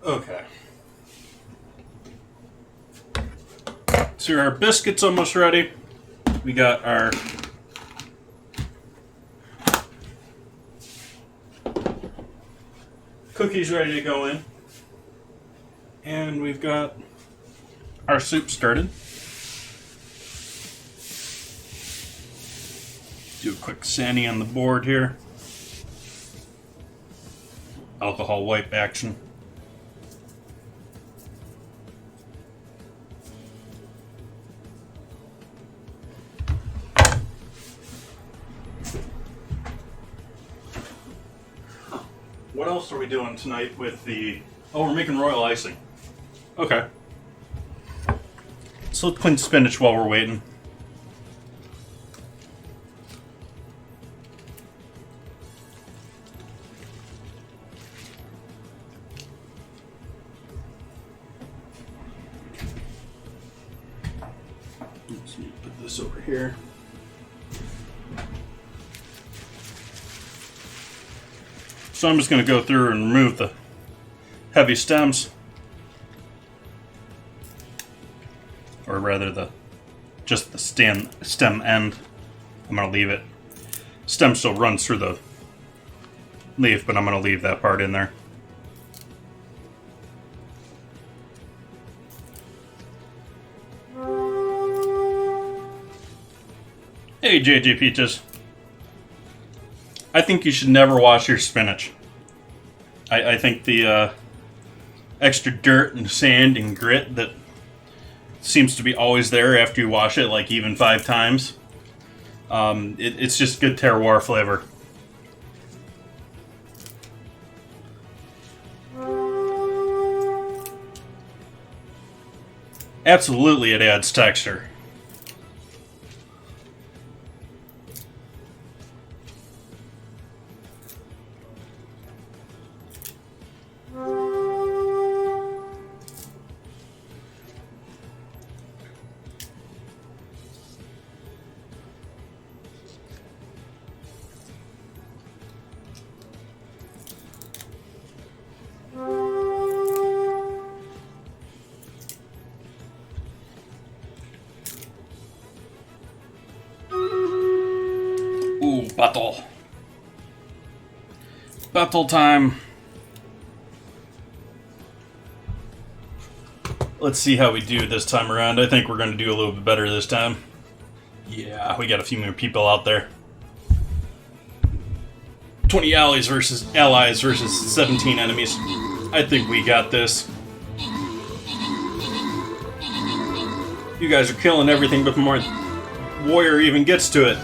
Okay. So our biscuits almost ready. We got our cookies ready to go in. And we've got our soup started. Do a quick sani on the board here. Alcohol wipe action. What else are we doing tonight with the... Oh, we're making royal icing. Okay. So let's clean spinach while we're waiting. Let's put this over here. So I'm just going to go through and remove the heavy stems, or rather just the stem end. I'm going to leave it. Stem still runs through the leaf, but I'm going to leave that part in there. Hey JJ Peaches. I think you should never wash your spinach. I think the extra dirt and sand and grit that seems to be always there after you wash it, like even 5 times, it's just good terroir flavor. Absolutely, it adds texture. Ooh, battle. Battle time. Let's see how we do this time around. I think we're going to do a little bit better this time. Yeah, we got a few more people out there. 20 allies versus 17 enemies. I think we got this. You guys are killing everything before Warrior even gets to it.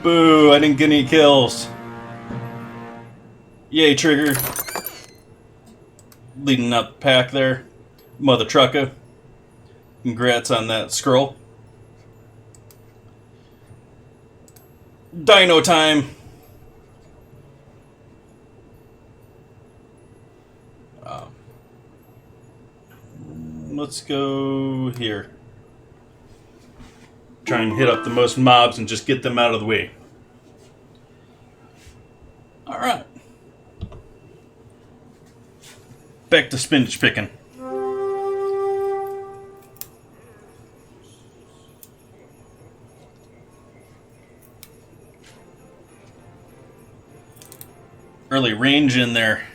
Boo, I didn't get any kills. Yay, Trigger. Leading up the pack there. Mother trucker. Congrats on that scroll. Dino time. Let's go here. Try and hit up the most mobs and just get them out of the way. Alright. Back to spinach picking. Early range in there.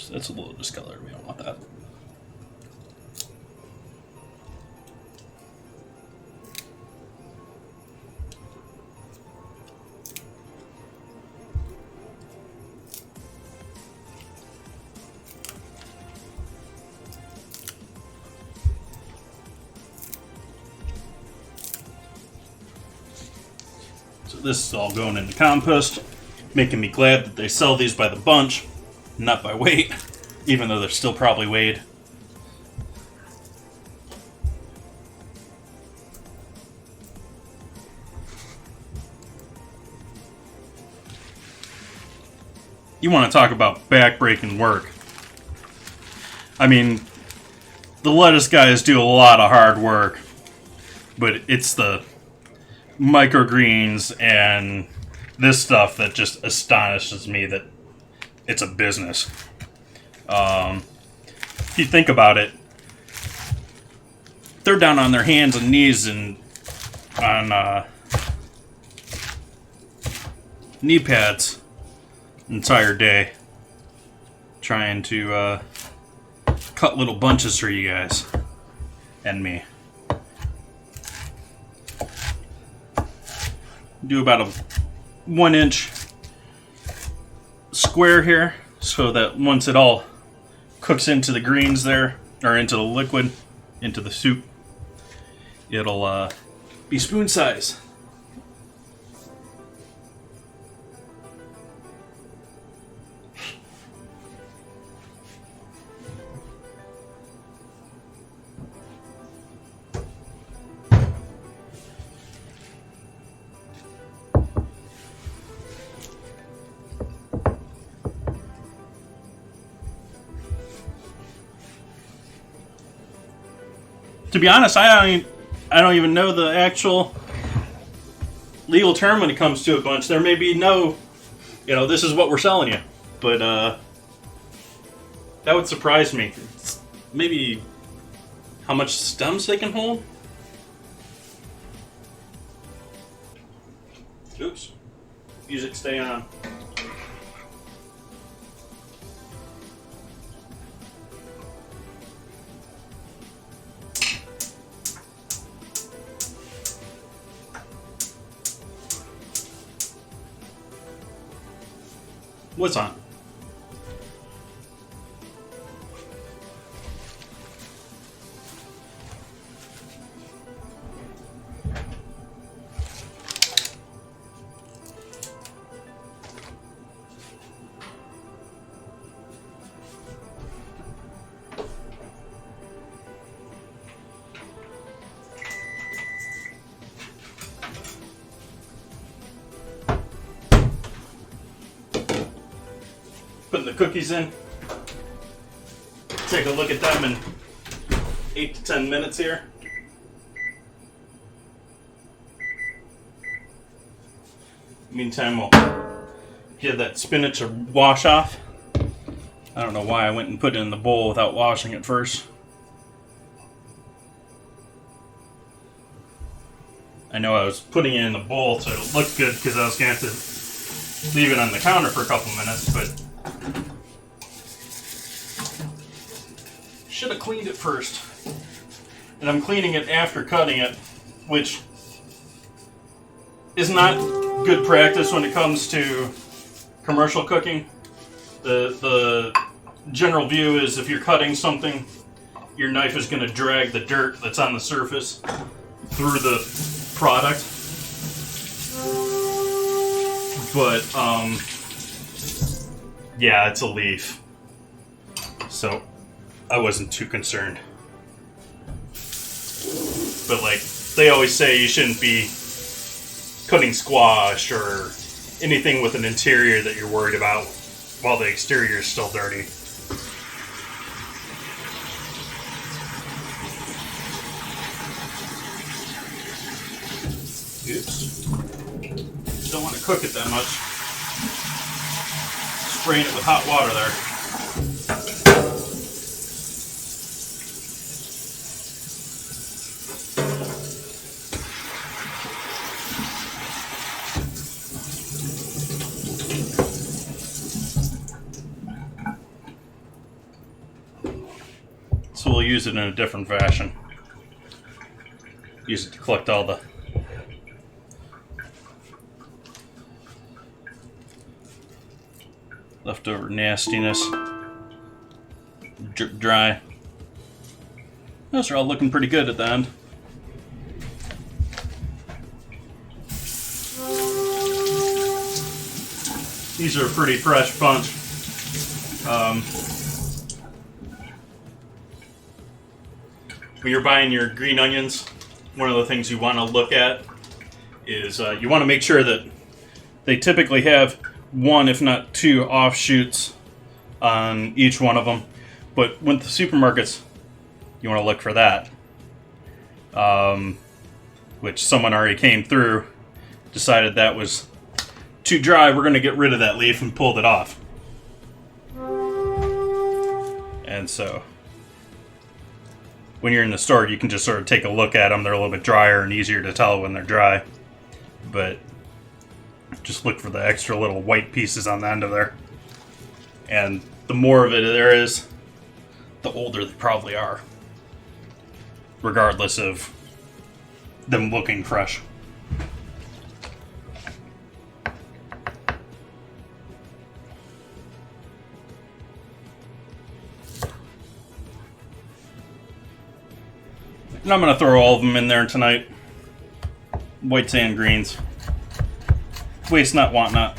So it's a little discolored. We don't want that. So this is all going into compost, making me glad that they sell these by the bunch, not by weight, even though they're still probably weighed. You want to talk about back-breaking work. I mean, the lettuce guys do a lot of hard work, but it's the microgreens and this stuff that just astonishes me that it's a business. If you think about it, they're down on their hands and knees and on knee pads the entire day trying to cut little bunches for you guys and me. Do about a 1-inch square here so that once it all cooks into the greens there, or into the liquid, into the soup, it'll be spoon size. To be honest, I don't even know the actual legal term when it comes to a bunch. There may be no, this is what we're selling you. But that would surprise me. Maybe how much stems they can hold? Oops. Music stay on. What's on? Putting the cookies in. Take a look at them in 8 to 10 minutes here. Meantime, we'll give that spinach a wash off. I don't know why I went and put it in the bowl without washing it first. I know I was putting it in the bowl so it looked good because I was going to have to leave it on the counter for a couple minutes, but should have cleaned it first. And I'm cleaning it after cutting it, which is not good practice when it comes to commercial cooking. The general view is if you're cutting something, your knife is going to drag the dirt that's on the surface through the product. But, yeah, it's a leaf. So, I wasn't too concerned. But, they always say you shouldn't be cutting squash or anything with an interior that you're worried about while the exterior is still dirty. Oops. Don't want to cook it that much. Spraying it with hot water there. use it in a different fashion. Use it to collect all the leftover nastiness. Dry. Those are all looking pretty good at the end. These are a pretty fresh bunch. When you're buying your green onions, one of the things you want to look at is you want to make sure that they typically have one, if not two, offshoots on each one of them. But with the supermarkets, you want to look for that. Which someone already came through, decided that was too dry, we're going to get rid of that leaf, and pulled it off. And so when you're in the store, you can just sort of take a look at them. They're a little bit drier and easier to tell when they're dry. But just look for the extra little white pieces on the end of there. And the more of it there is, the older they probably are. Regardless of them looking fresh. And I'm going to throw all of them in there tonight. Whites and greens. Waste not, want not.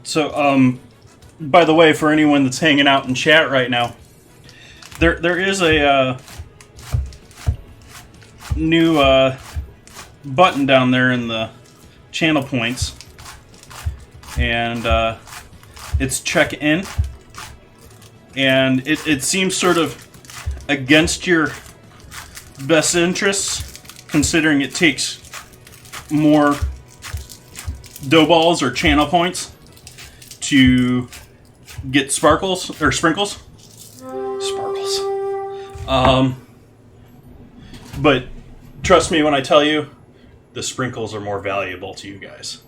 So, by the way, for anyone that's hanging out in chat right now, there is a new button down there in the channel points, and it's check in, and it seems sort of against your best interests, considering it takes more dough balls or channel points to get sparkles or sprinkles. Sparkles. But trust me when I tell you, the sprinkles are more valuable to you guys.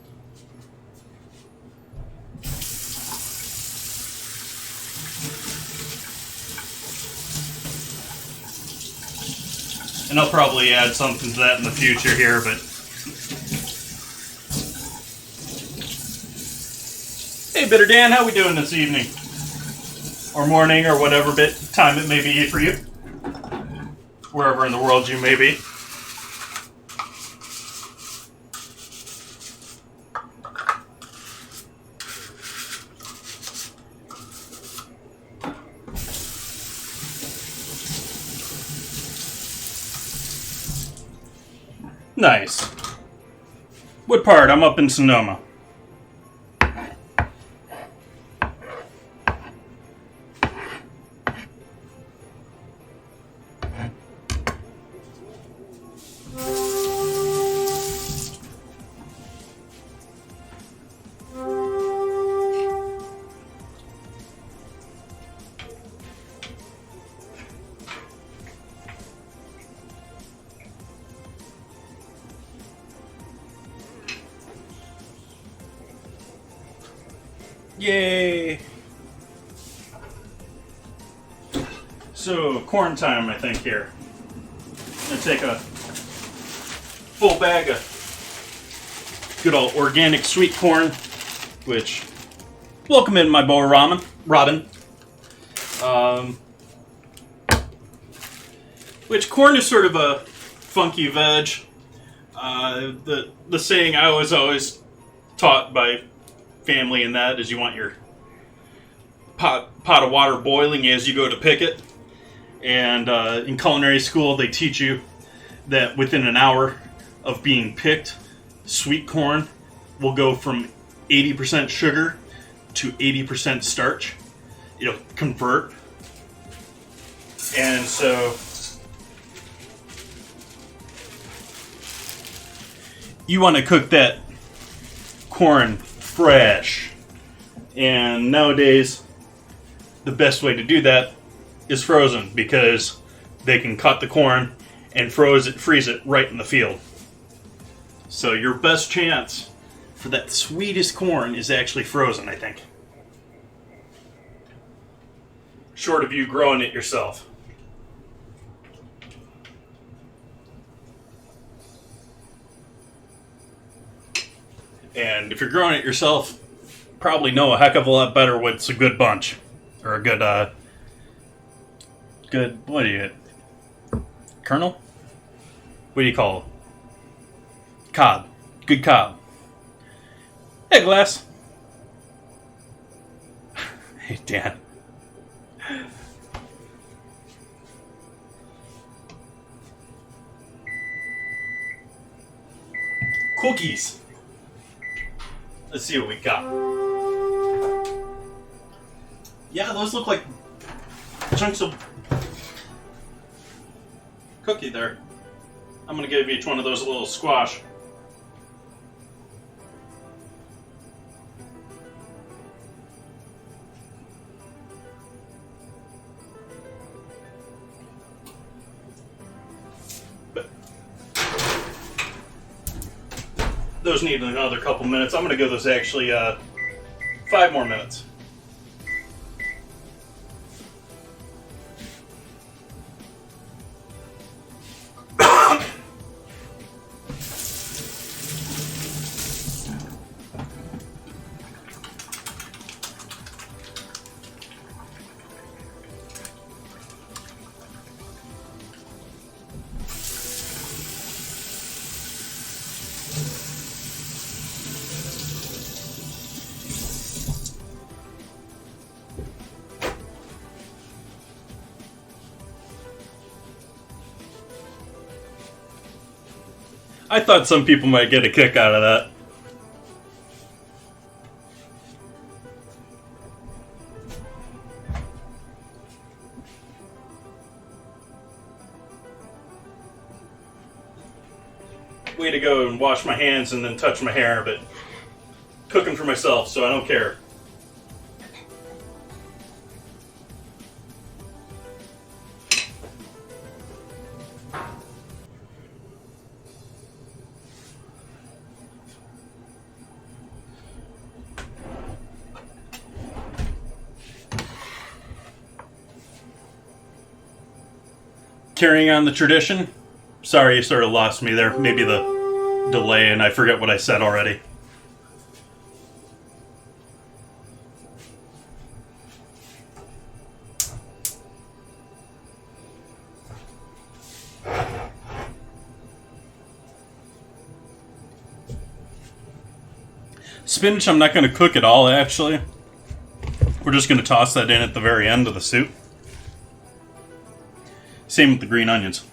And I'll probably add something to that in the future here, but hey, Bitter Dan, how we doing this evening? Or morning, or whatever bit time it may be for you. Wherever in the world you may be. Nice. What part? I'm up in Sonoma. Yay! So, corn time, I think, here. I'm going to take a full bag of good old organic sweet corn, which, welcome in my boy Robin. Which corn is sort of a funky veg. The saying I was always taught by family in that is you want your pot pot of water boiling as you go to pick it. And in culinary school, they teach you that within an hour of being picked, sweet corn will go from 80% sugar to 80% starch. It'll convert. And so you want to cook that corn fresh. And nowadays, the best way to do that is frozen, because they can cut the corn and freeze it right in the field. So your best chance for that sweetest corn is actually frozen, I think. Short of you growing it yourself. And if you're growing it yourself, probably know a heck of a lot better what's a good bunch. Or a good, what do you get? Kernel? What do you call it? Cob. Good cob. Hey, Glass. Hey, Dan. Cookies. Let's see what we got. Yeah, those look like chunks of cookie there. I'm going to give each one of those a little squash. But those need another couple minutes. I'm going to give those actually 5 more minutes. I thought some people might get a kick out of that. Way to go and wash my hands and then touch my hair, but cooking for myself, so I don't care. Carrying on the tradition. Sorry, you sort of lost me there. Maybe the delay and I forget what I said already. Spinach, I'm not going to cook at all, actually. We're just going to toss that in at the very end of the soup. Same with the green onions.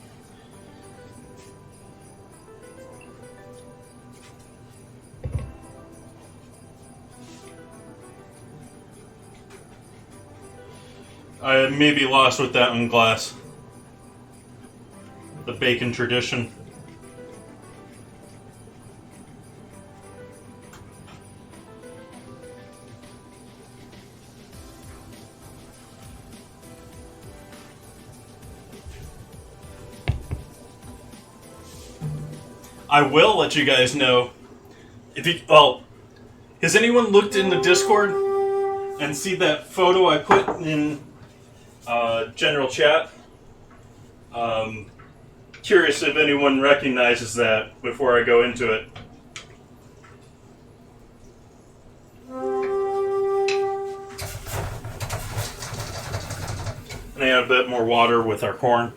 I may be lost with that one, Glass. The bacon tradition. I will let you guys know if you, well, has anyone looked in the Discord and see that photo I put in general chat? Curious if anyone recognizes that before I go into it. And I add a bit more water with our corn.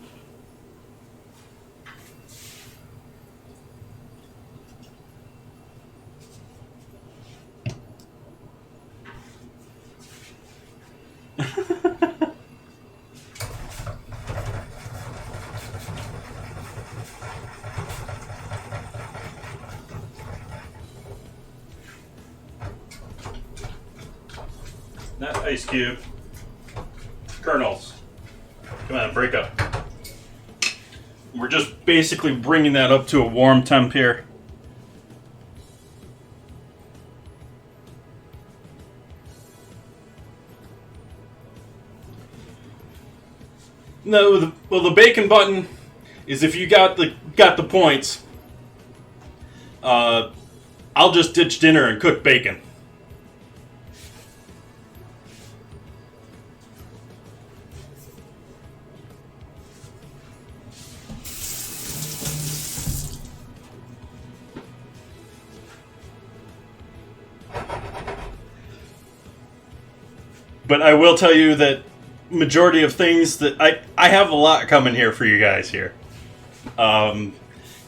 ice cube. Kernels. Come on, break up. We're just basically bringing that up to a warm temp here. No, the bacon button is if you got the points. I'll just ditch dinner and cook bacon. But I will tell you that majority of things that I have a lot coming here for you guys here.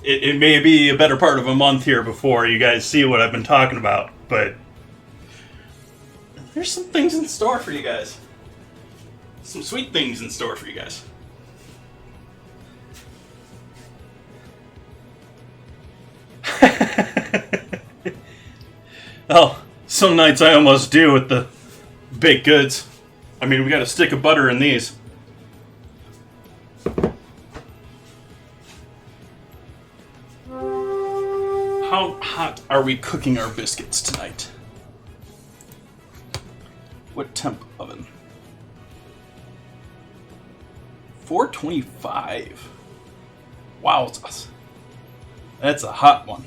It may be a better part of a month here before you guys see what I've been talking about, but there's some things in store for you guys. Some sweet things in store for you guys. Well, some nights I almost do with the baked goods. I mean, we got a stick of butter in these. How hot are we cooking our biscuits tonight? What temp oven? 425. Wow, that's a hot one.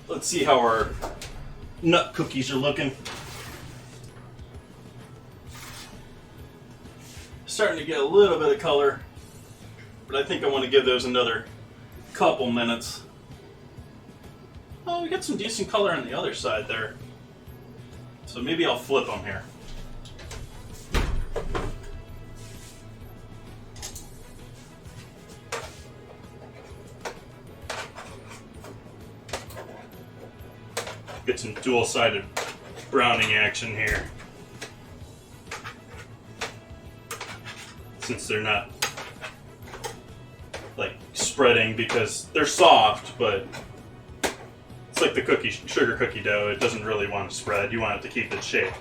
Let's see how our nut cookies are looking. Starting to get a little bit of color, but I think I want to give those another couple minutes. Oh, we got some decent color on the other side there. So maybe I'll flip them here. Get some dual-sided browning action here. Since they're not like spreading because they're soft, but it's like the sugar cookie dough. It doesn't really want to spread. You want it to keep its shape.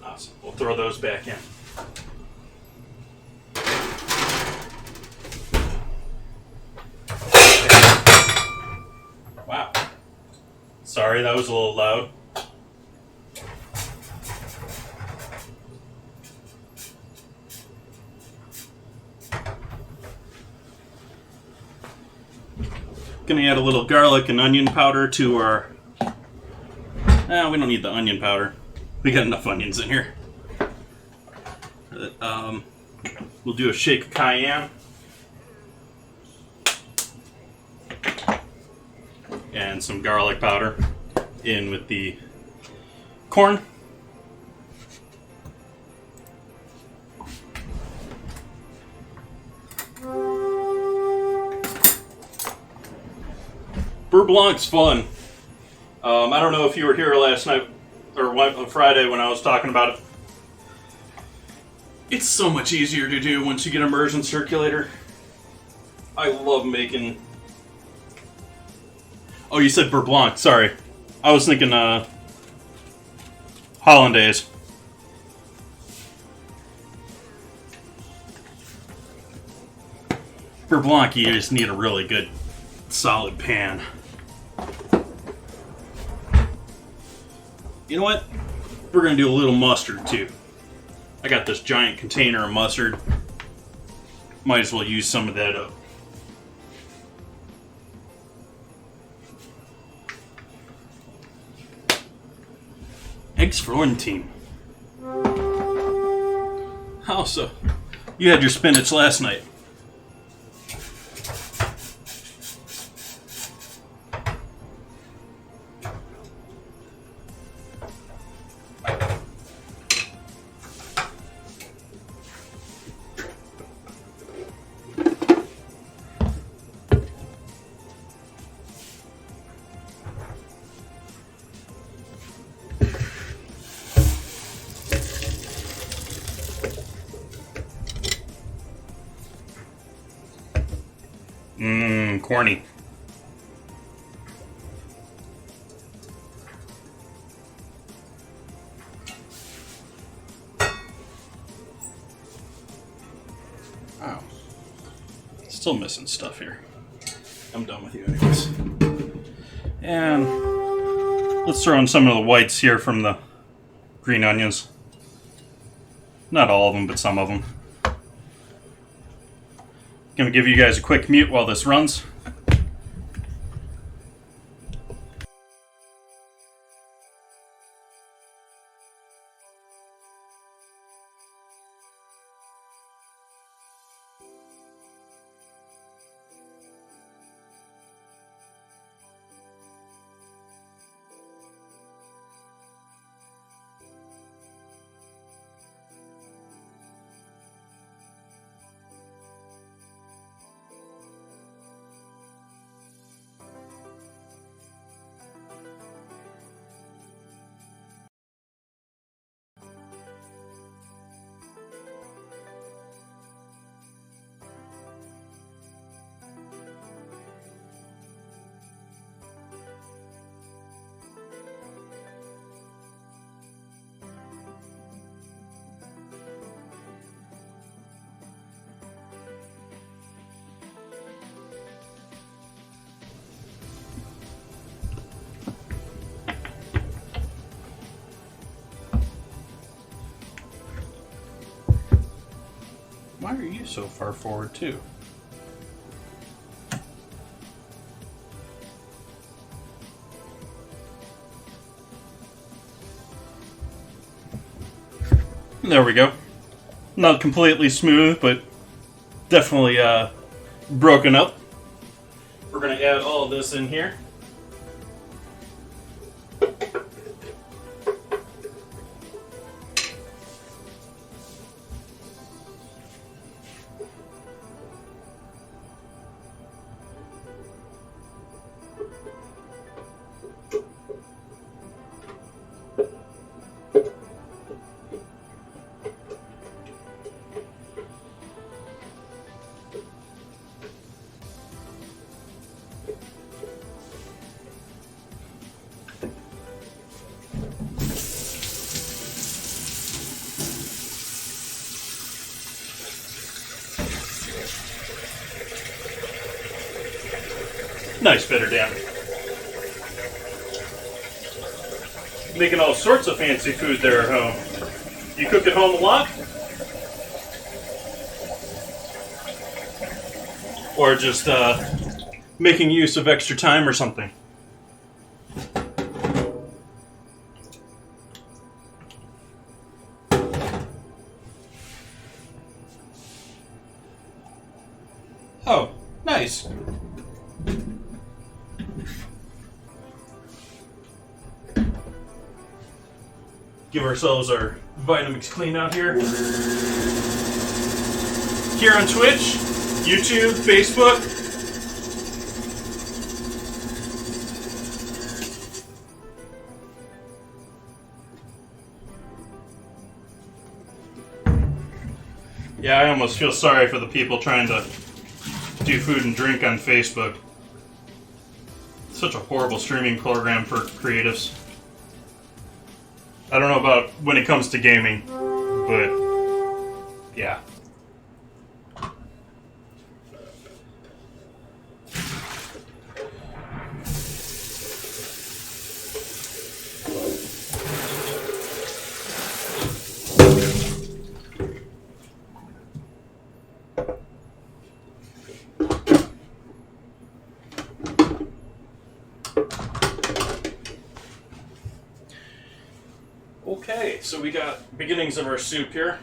Awesome. We'll throw those back in. Wow. Sorry, that was a little loud. Gonna add a little garlic and onion powder to our... we don't need the onion powder. We got enough onions in here. We'll do a shake of cayenne. And some garlic powder in with the corn. Beurre Blanc's fun. I don't know if you were here last night or on Friday when I was talking about it. It's so much easier to do once you get immersion circulator. I love making... Oh, you said Beurre Blanc. Sorry. I was thinking Hollandaise. Beurre Blanc, you just need a really good solid pan. You know what? We're going to do a little mustard too. I got this giant container of mustard. Might as well use some of that up. Eggs Florentine. How so? You had your spinach last night. Corny. Wow. Still missing stuff here. I'm done with you anyways. And let's throw in some of the whites here from the green onions. Not all of them, but some of them. Gonna give you guys a quick mute while this runs. Why are you so far forward too? There we go. Not completely smooth, but definitely broken up. We're going to add all of this in here. Nice bitter down. Making all sorts of fancy food there at home. You cook at home a lot? Or just making use of extra time or something? Oh, nice. Give ourselves our Vitamix clean out here. Here on Twitch, YouTube, Facebook. Yeah, I almost feel sorry for the people trying to do food and drink on Facebook. It's such a horrible streaming program for creatives. I don't know about when it comes to gaming, but yeah. Okay, so we got beginnings of our soup here.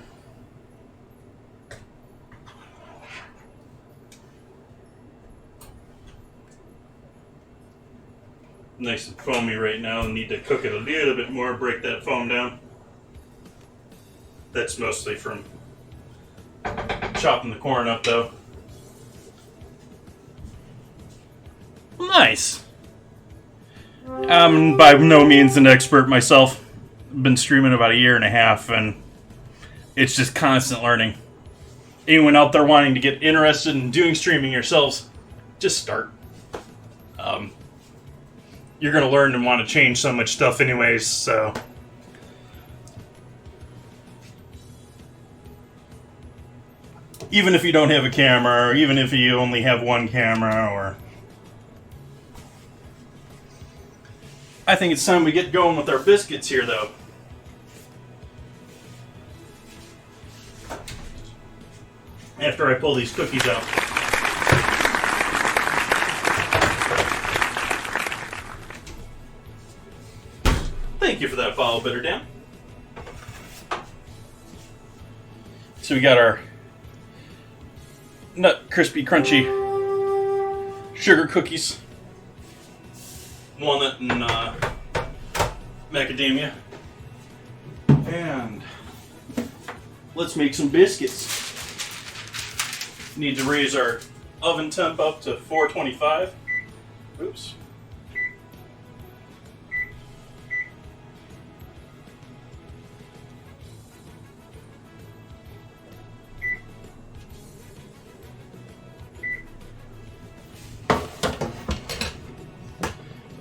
Nice and foamy right now. Need to cook it a little bit more, break that foam down. That's mostly from chopping the corn up though. Nice! I'm by no means an expert myself. Been streaming about 1.5 years, and it's just constant learning. Anyone out there wanting to get interested in doing streaming yourselves, just start. You're going to learn and want to change so much stuff anyways, so... Even if you don't have a camera, or even if you only have one camera, or... I think it's time we get going with our biscuits here, though. After I pull these cookies out. Thank you for that follow, Bitter Dan. So we got our nut crispy crunchy sugar cookies, walnut and macadamia, and let's make some biscuits. Need to raise our oven temp up to 425. Oops.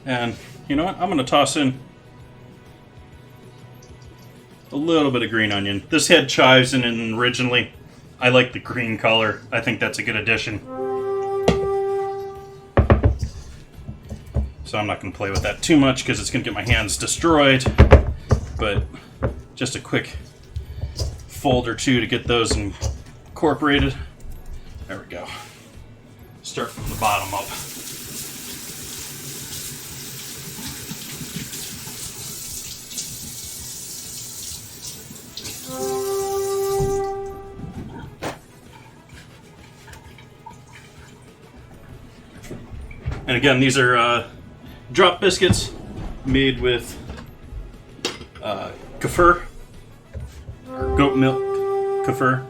And you know what? I'm going to toss in a little bit of green onion. This had chives in it originally. I like the green color. I think that's a good addition. So I'm not going to play with that too much because it's going to get my hands destroyed. But just a quick fold or two to get those incorporated. There we go. Start from the bottom up. And again, these are drop biscuits made with kefir, or goat milk kefir.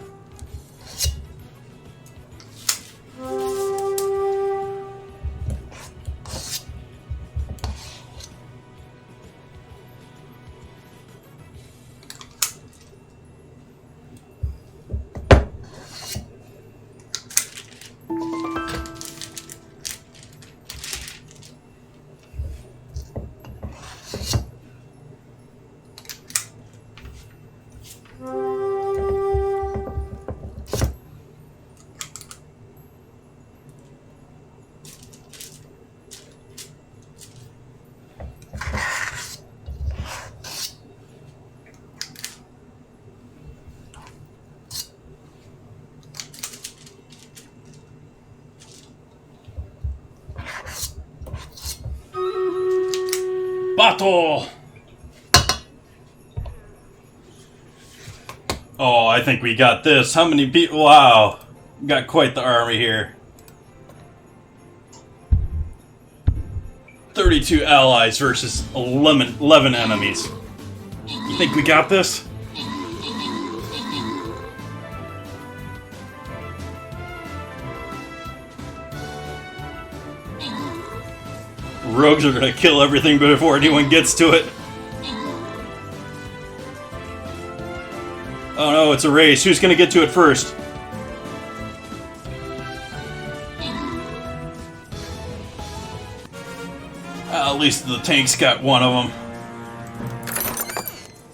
Battle! Oh, I think we got this. How many people? Wow. We got quite the army here. 32 allies versus 11 enemies. You think we got this? Rogues are gonna kill everything before anyone gets to it. Oh no, it's a race. Who's gonna get to it first? At least the tank's got one of them.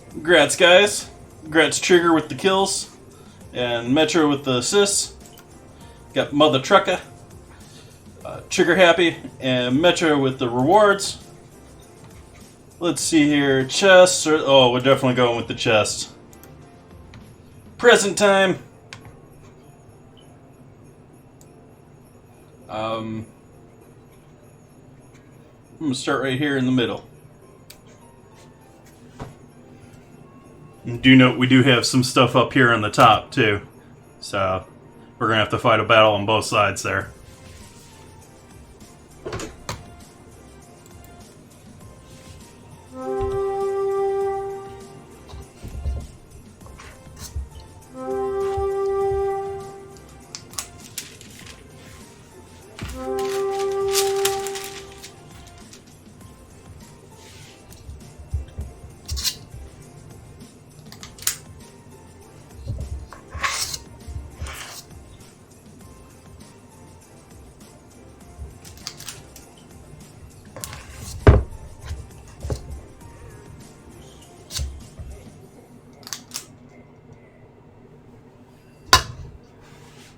Congrats, guys. Congrats, Trigger with the kills. And Metro with the assists. Got Mother Trucker. Trigger happy, and Metro with the rewards. Let's see here, chests. Oh, we're definitely going with the chest. Present time. I'm gonna start right here in the middle. And do note we do have some stuff up here on the top too, so we're gonna have to fight a battle on both sides there.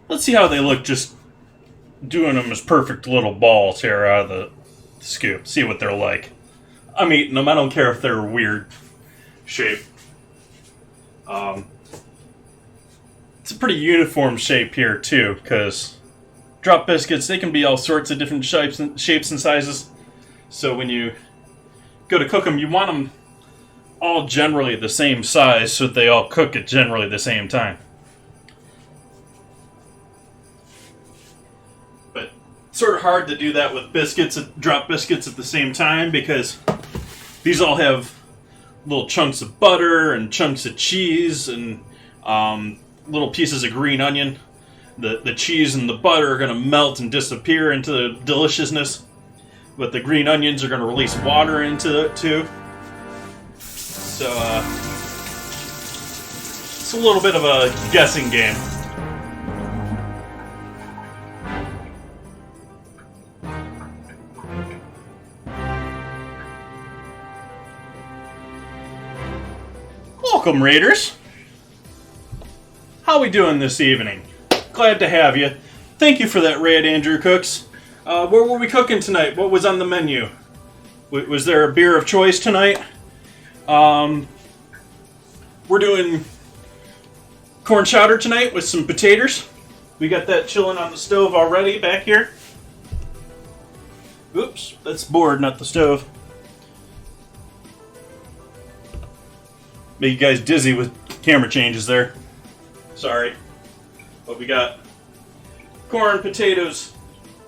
let's see how they look just doing them as perfect little balls here out of the scoop. See what they're like. I'm eating them. I don't care if they're weird shape. It's a pretty uniform shape here too, because drop biscuits, they can be all sorts of different shapes and sizes. So when you go to cook them, you want them all generally the same size so that they all cook at generally the same time. But it's sort of hard to do that with biscuits, drop biscuits at the same time, because these all have little chunks of butter and chunks of cheese and little pieces of green onion. The cheese and the butter are going to melt and disappear into the deliciousness, but the green onions are going to release water into it too. So it's a little bit of a guessing game. Welcome, Raiders. How we doing this evening? Glad to have you. Thank you for that raid, Andrew Cooks. What were we cooking tonight? What was on the menu? Was there a beer of choice tonight? We're doing corn chowder tonight with some potatoes. We got that chilling on the stove already back here. Oops, that's board, not the stove. Make you guys dizzy with camera changes there. Sorry. But we got corn, potatoes,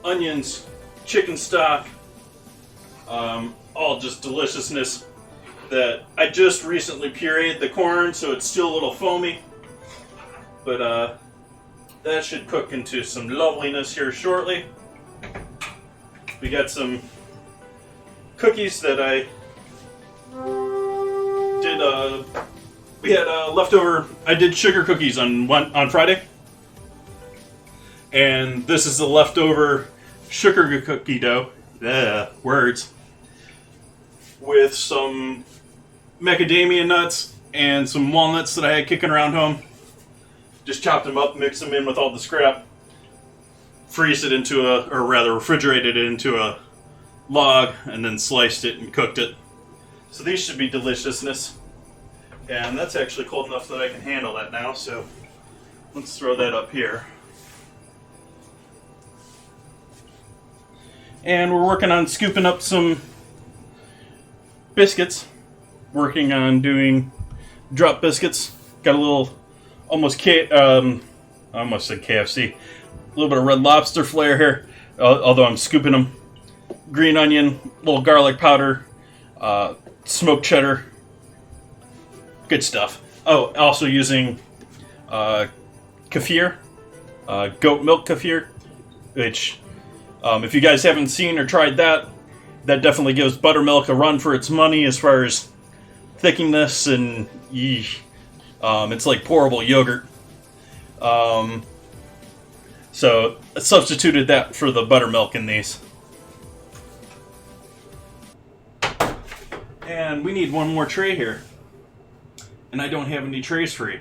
onions, chicken stock, all just deliciousness. That I just recently pureed the corn, so it's still a little foamy. But that should cook into some loveliness here shortly. We got some cookies that I did. We had leftover. I did sugar cookies on Friday, and this is the leftover sugar cookie dough. Words. With some macadamia nuts and some walnuts that I had kicking around home. Just chopped them up, mixed them in with all the scrap, refrigerated it into a log, and then sliced it and cooked it. So these should be deliciousness. And that's actually cold enough that I can handle that now, so let's throw that up here. And we're working on scooping up some biscuits. Working on doing drop biscuits. Got a little, almost I almost said KFC. A little bit of Red Lobster flair here, although I'm scooping them. Green onion, little garlic powder, smoked cheddar. Good stuff. Oh, also using kefir, goat milk kefir, which, if you guys haven't seen or tried that, that definitely gives buttermilk a run for its money as far as thickness and it's like pourable yogurt. So I substituted that for the buttermilk in these. And we need one more tray here. And I don't have any trays free.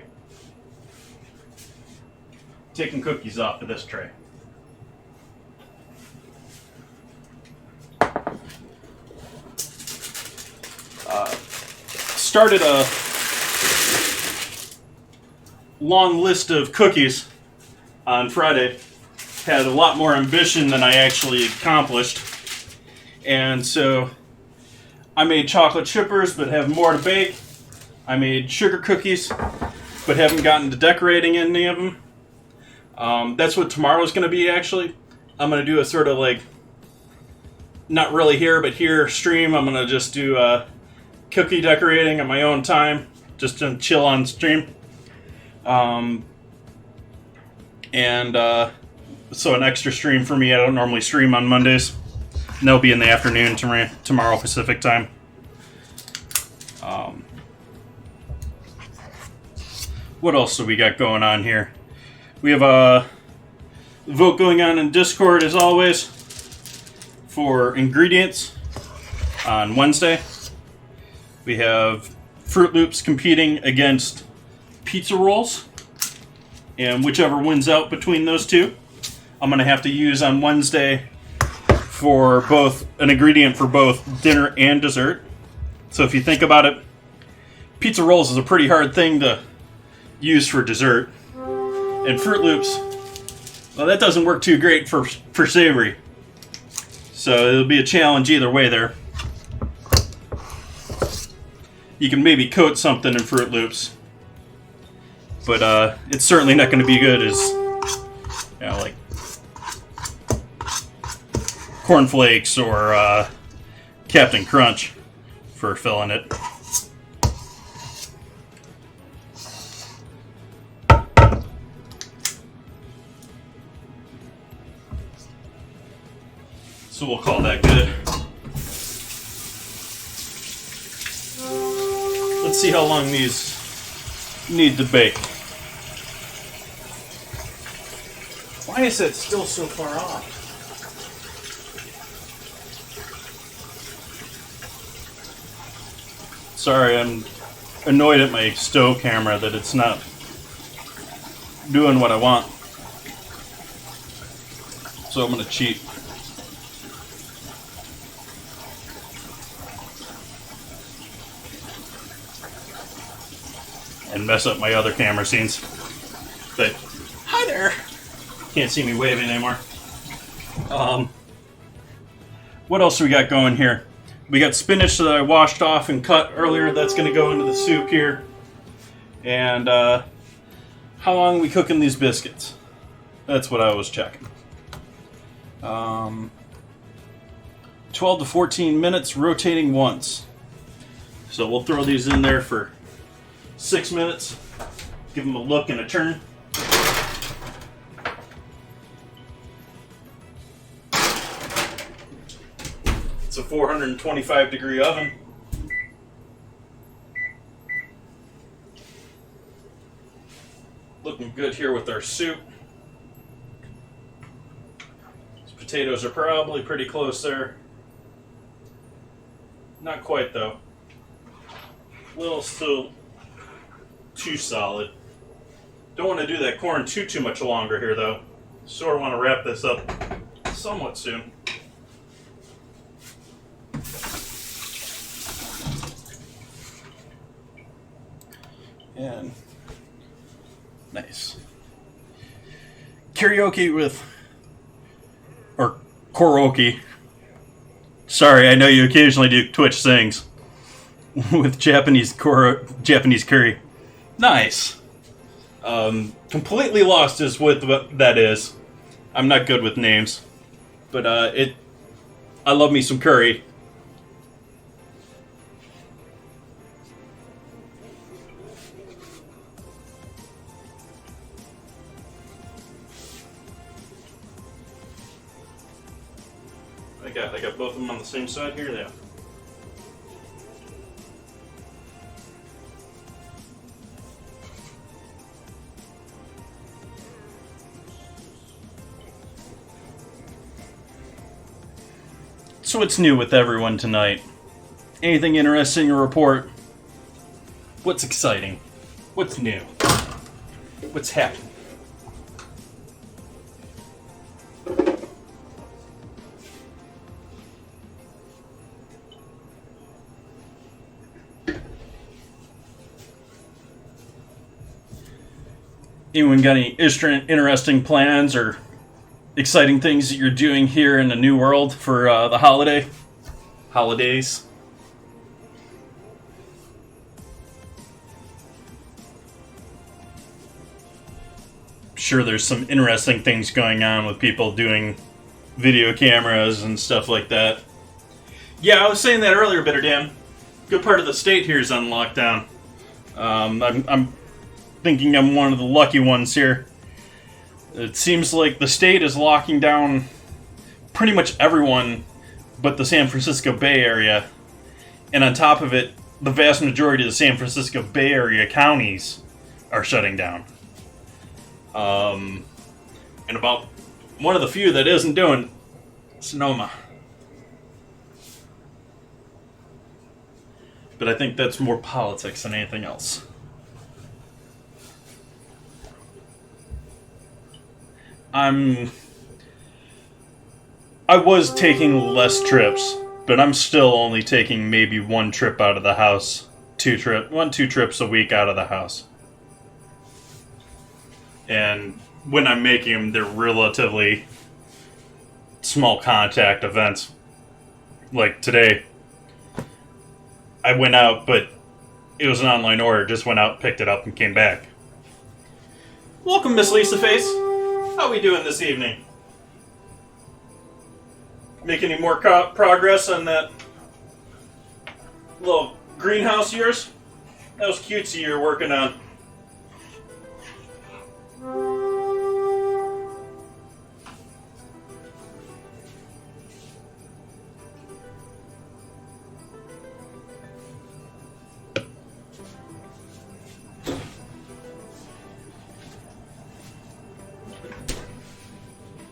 Taking cookies off of this tray. Started a long list of cookies on Friday. Had a lot more ambition than I actually accomplished. And so I made chocolate chippers but have more to bake. I made sugar cookies but haven't gotten to decorating any of them. That's what tomorrow's going to be, actually. I'm going to do a sort of like, not really here but here stream. I'm going to just do cookie decorating at my own time, just to chill on stream. So an extra stream for me. I don't normally stream on Mondays. And they'll be in the afternoon tomorrow Pacific time. What else do we got going on here? We have a vote going on in Discord as always for ingredients on Wednesday. We have Fruit Loops competing against pizza rolls And whichever wins out between those two, I'm going to have to use on Wednesday for both an ingredient for both dinner and dessert. So if you think about it, pizza rolls is a pretty hard thing to use for dessert. And Fruit Loops, well, that doesn't work too great for savory. So it'll be a challenge either way there. You can maybe coat something in Fruit Loops, but it's certainly not going to be good as, you know, like Corn Flakes or Captain Crunch for filling it. So we'll call that good. Let's see how long these need to bake. Why is it still so far off? Sorry, I'm annoyed at my stove camera that it's not doing what I want. So I'm going to cheat. And mess up my other camera scenes. But, hi there! Can't see me waving anymore. What else do we got going here? We got spinach that I washed off and cut earlier. That's going to go into the soup here. And how long are we cooking these biscuits? That's what I was checking. 12 to 14 minutes, rotating once. So we'll throw these in there for 6 minutes. Give them a look and a turn. It's a 425 degree oven. Looking good here with our soup. These potatoes are probably pretty close there. Not quite though. A little still too solid. Don't want to do that corn too much longer here though. Sort of want to wrap this up somewhat soon. And nice. Karaoke with, or karaoke. Sorry, I know you occasionally do Twitch sings with Japanese curry. Nice. Completely lost is what that is. I'm not good with names, but I love me some curry. I got both of them on the same side here. There. So what's new with everyone tonight? Anything interesting to report? What's exciting? What's new? What's happening? Anyone got any interesting plans or exciting things that you're doing here in the new world for the holidays? Sure, there's some interesting things going on with people doing video cameras and stuff like that. Yeah, I was saying that earlier, Bitter Dan. Good part of the state here is on lockdown. I'm thinking I'm one of the lucky ones here. It seems like the state is locking down pretty much everyone but the San Francisco Bay Area. And on top of it, the vast majority of the San Francisco Bay Area counties are shutting down. And about one of the few that isn't doing, Sonoma. But I think that's more politics than anything else. I was taking less trips, but I'm still only taking maybe one trip out of the house. Two trips a week out of the house. And when I'm making them, they're relatively small contact events. Like today, I went out, but it was an online order. Just went out, picked it up, and came back. Welcome, Miss Lisa Face. How we doing this evening? Make any more progress on that little greenhouse of yours? That was cutesy you were working on.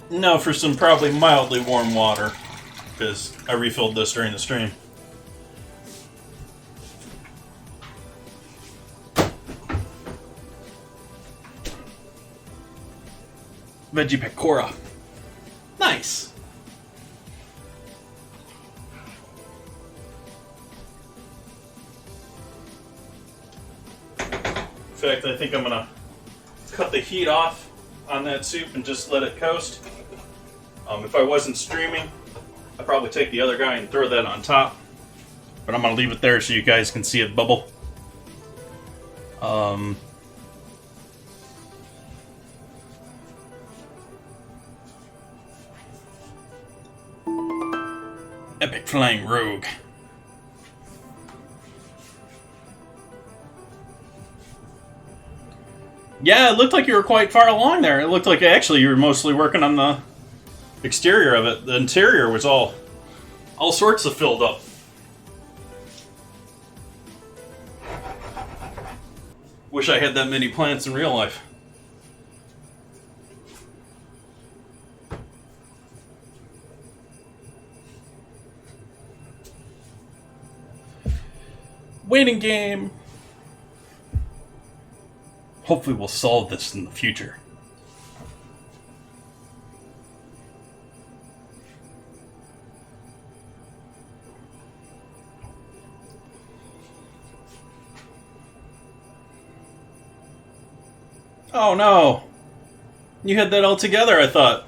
Now for some probably mildly warm water, because I refilled this during the stream. Veggie Pecora. Nice! In fact, I think I'm gonna cut the heat off on that soup and just let it coast. If I wasn't streaming, I'd probably take the other guy and throw that on top. But I'm going to leave it there so you guys can see it bubble. Epic Flying Rogue. Yeah, it looked like you were quite far along there. It looked like actually you were mostly working on the exterior of it. The interior was all sorts of filled up. Wish I had that many plants in real life. Waiting game. Hopefully we'll solve this in the future. Oh no! You had that all together, I thought.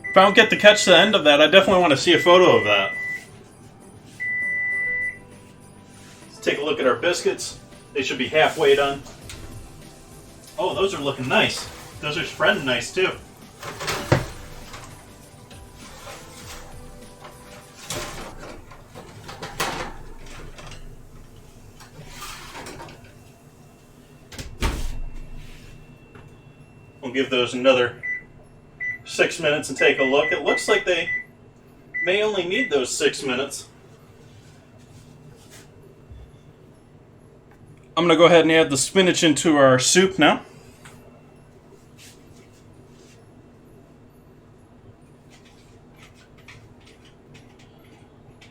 If I don't get to catch the end of that, I definitely want to see a photo of that. Let's take a look at our biscuits. They should be halfway done. Oh, those are looking nice. Those are spreading nice too. We'll give those another 6 minutes and take a look. It looks like they may only need those 6 minutes. I'm going to go ahead and add the spinach into our soup now.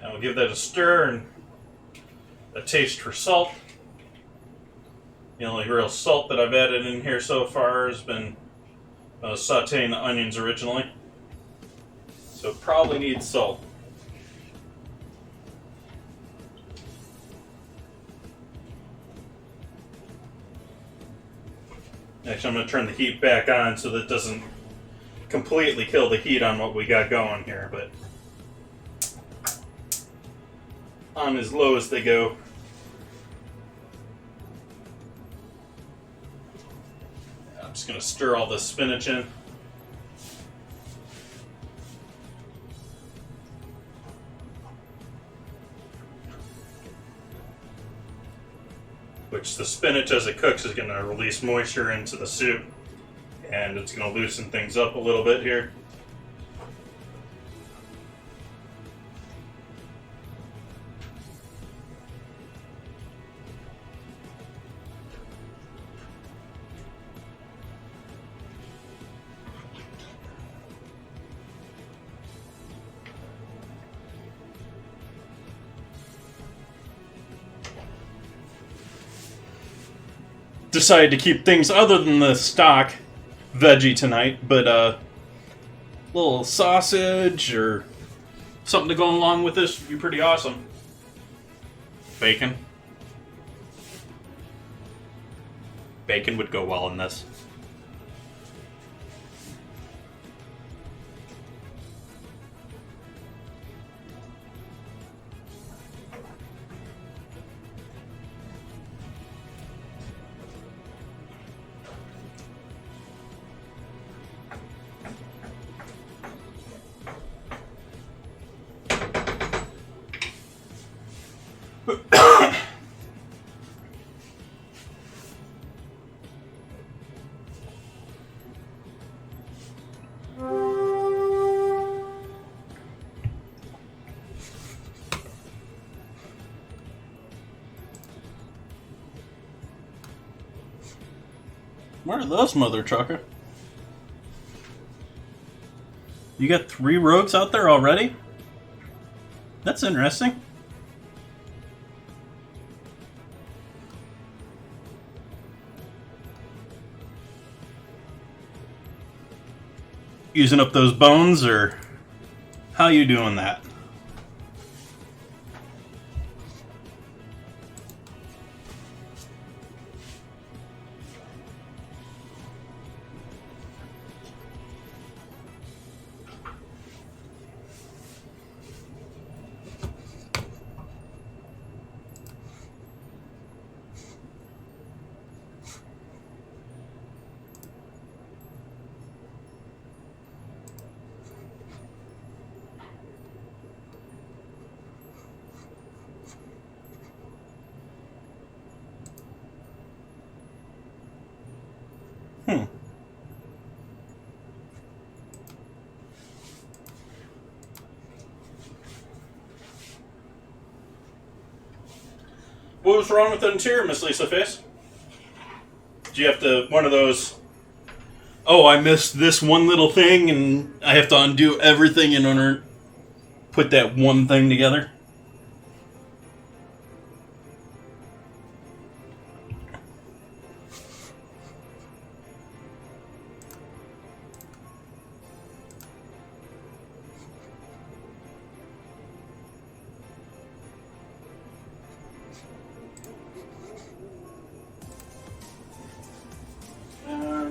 And we'll give that a stir and a taste for salt. The only real salt that I've added in here so far has been sauteing the onions originally. So it probably needs salt. Actually, I'm going to turn the heat back on so that it doesn't completely kill the heat on what we got going here, but on as low as they go. I'm just going to stir all the spinach in. Which the spinach, as it cooks, is going to release moisture into the soup, and it's going to loosen things up a little bit here. decided to keep things other than the stock veggie tonight, but little sausage or something to go along with this would be pretty awesome. Bacon. Bacon would go well in this. Where are those, mother trucker? You got 3 rogues out there already? That's interesting. Using up those bones, or how you doing that? What was wrong with the interior, Miss Lisa Face? Did you have to, one of those, oh, I missed this one little thing and I have to undo everything in order to put that one thing together?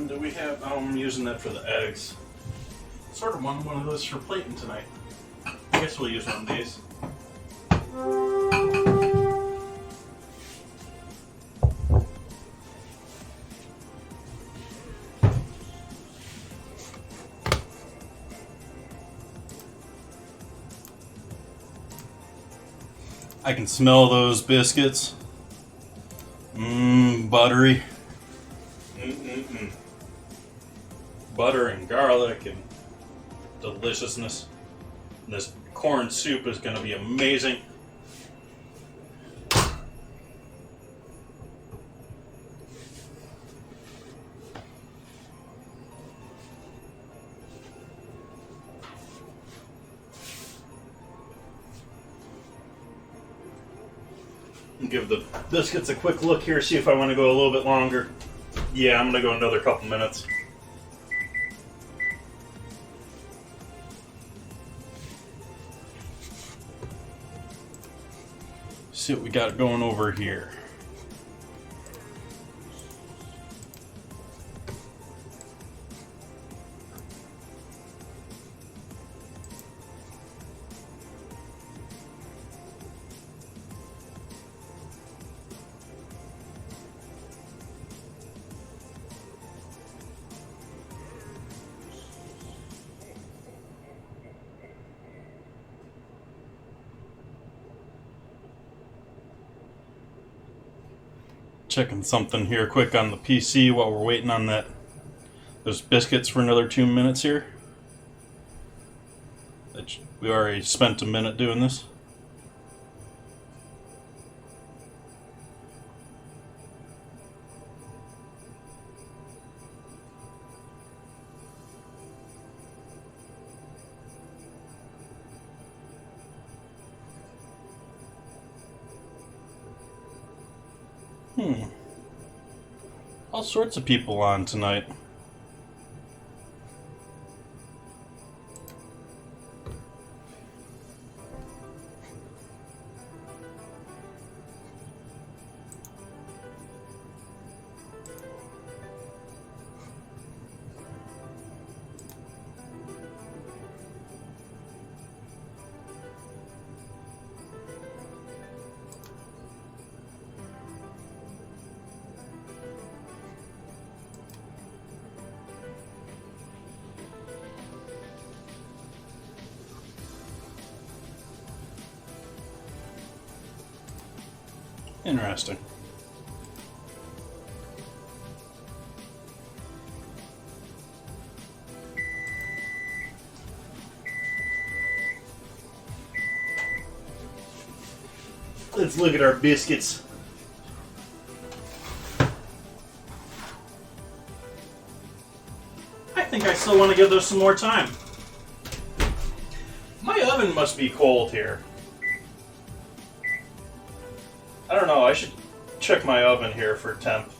Do we have, oh, I'm using that for the eggs. Sort of want one of those for plating tonight. I guess we'll use one of these. I can smell those biscuits. Mmm, buttery. Mm-mm-mm. Butter and garlic and deliciousness. And this corn soup is going to be amazing. Give the biscuits a quick look here, see if I want to go a little bit longer. Yeah, I'm going to go another couple minutes. See what we got going over here. Checking something here quick on the PC while we're waiting on those biscuits for another 2 minutes here. We already spent a minute doing this. All sorts of people on tonight. Interesting. Let's look at our biscuits. I think I still want to give those some more time. My oven must be cold here. I don't know, I should check my oven here for temp.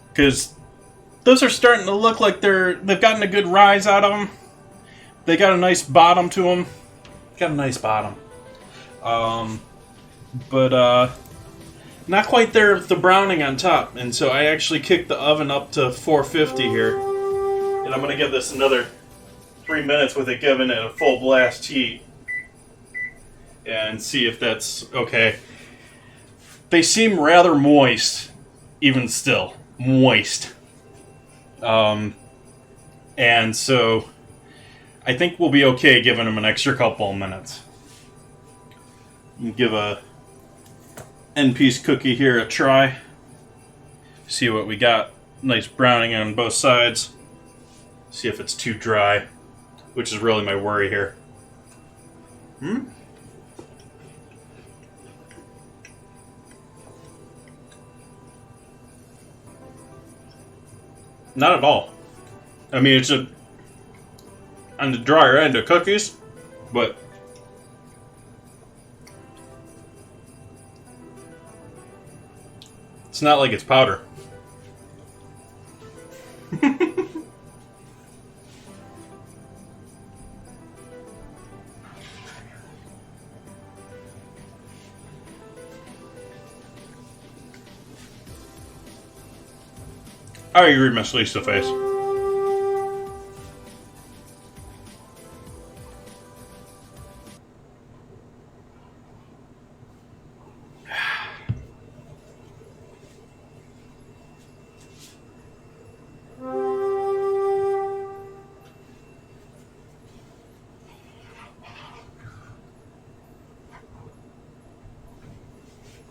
Because those are starting to look like they've gotten a good rise out of them. They got a nice bottom to them. Got a nice bottom. But not quite there with the browning on top. And so I actually kicked the oven up to 450 here. And I'm going to give this another 3 minutes with it given it a full blast heat. And see if that's okay. They seem rather moist, even still. Moist. And so I think we'll be okay giving them an extra couple of minutes. Give a end-piece cookie here a try. See what we got. Nice browning on both sides. See if it's too dry, which is really my worry here. Not at all. I mean, it's on the drier end of cookies, but it's not like it's powder. I agree, Miss Lisa Face.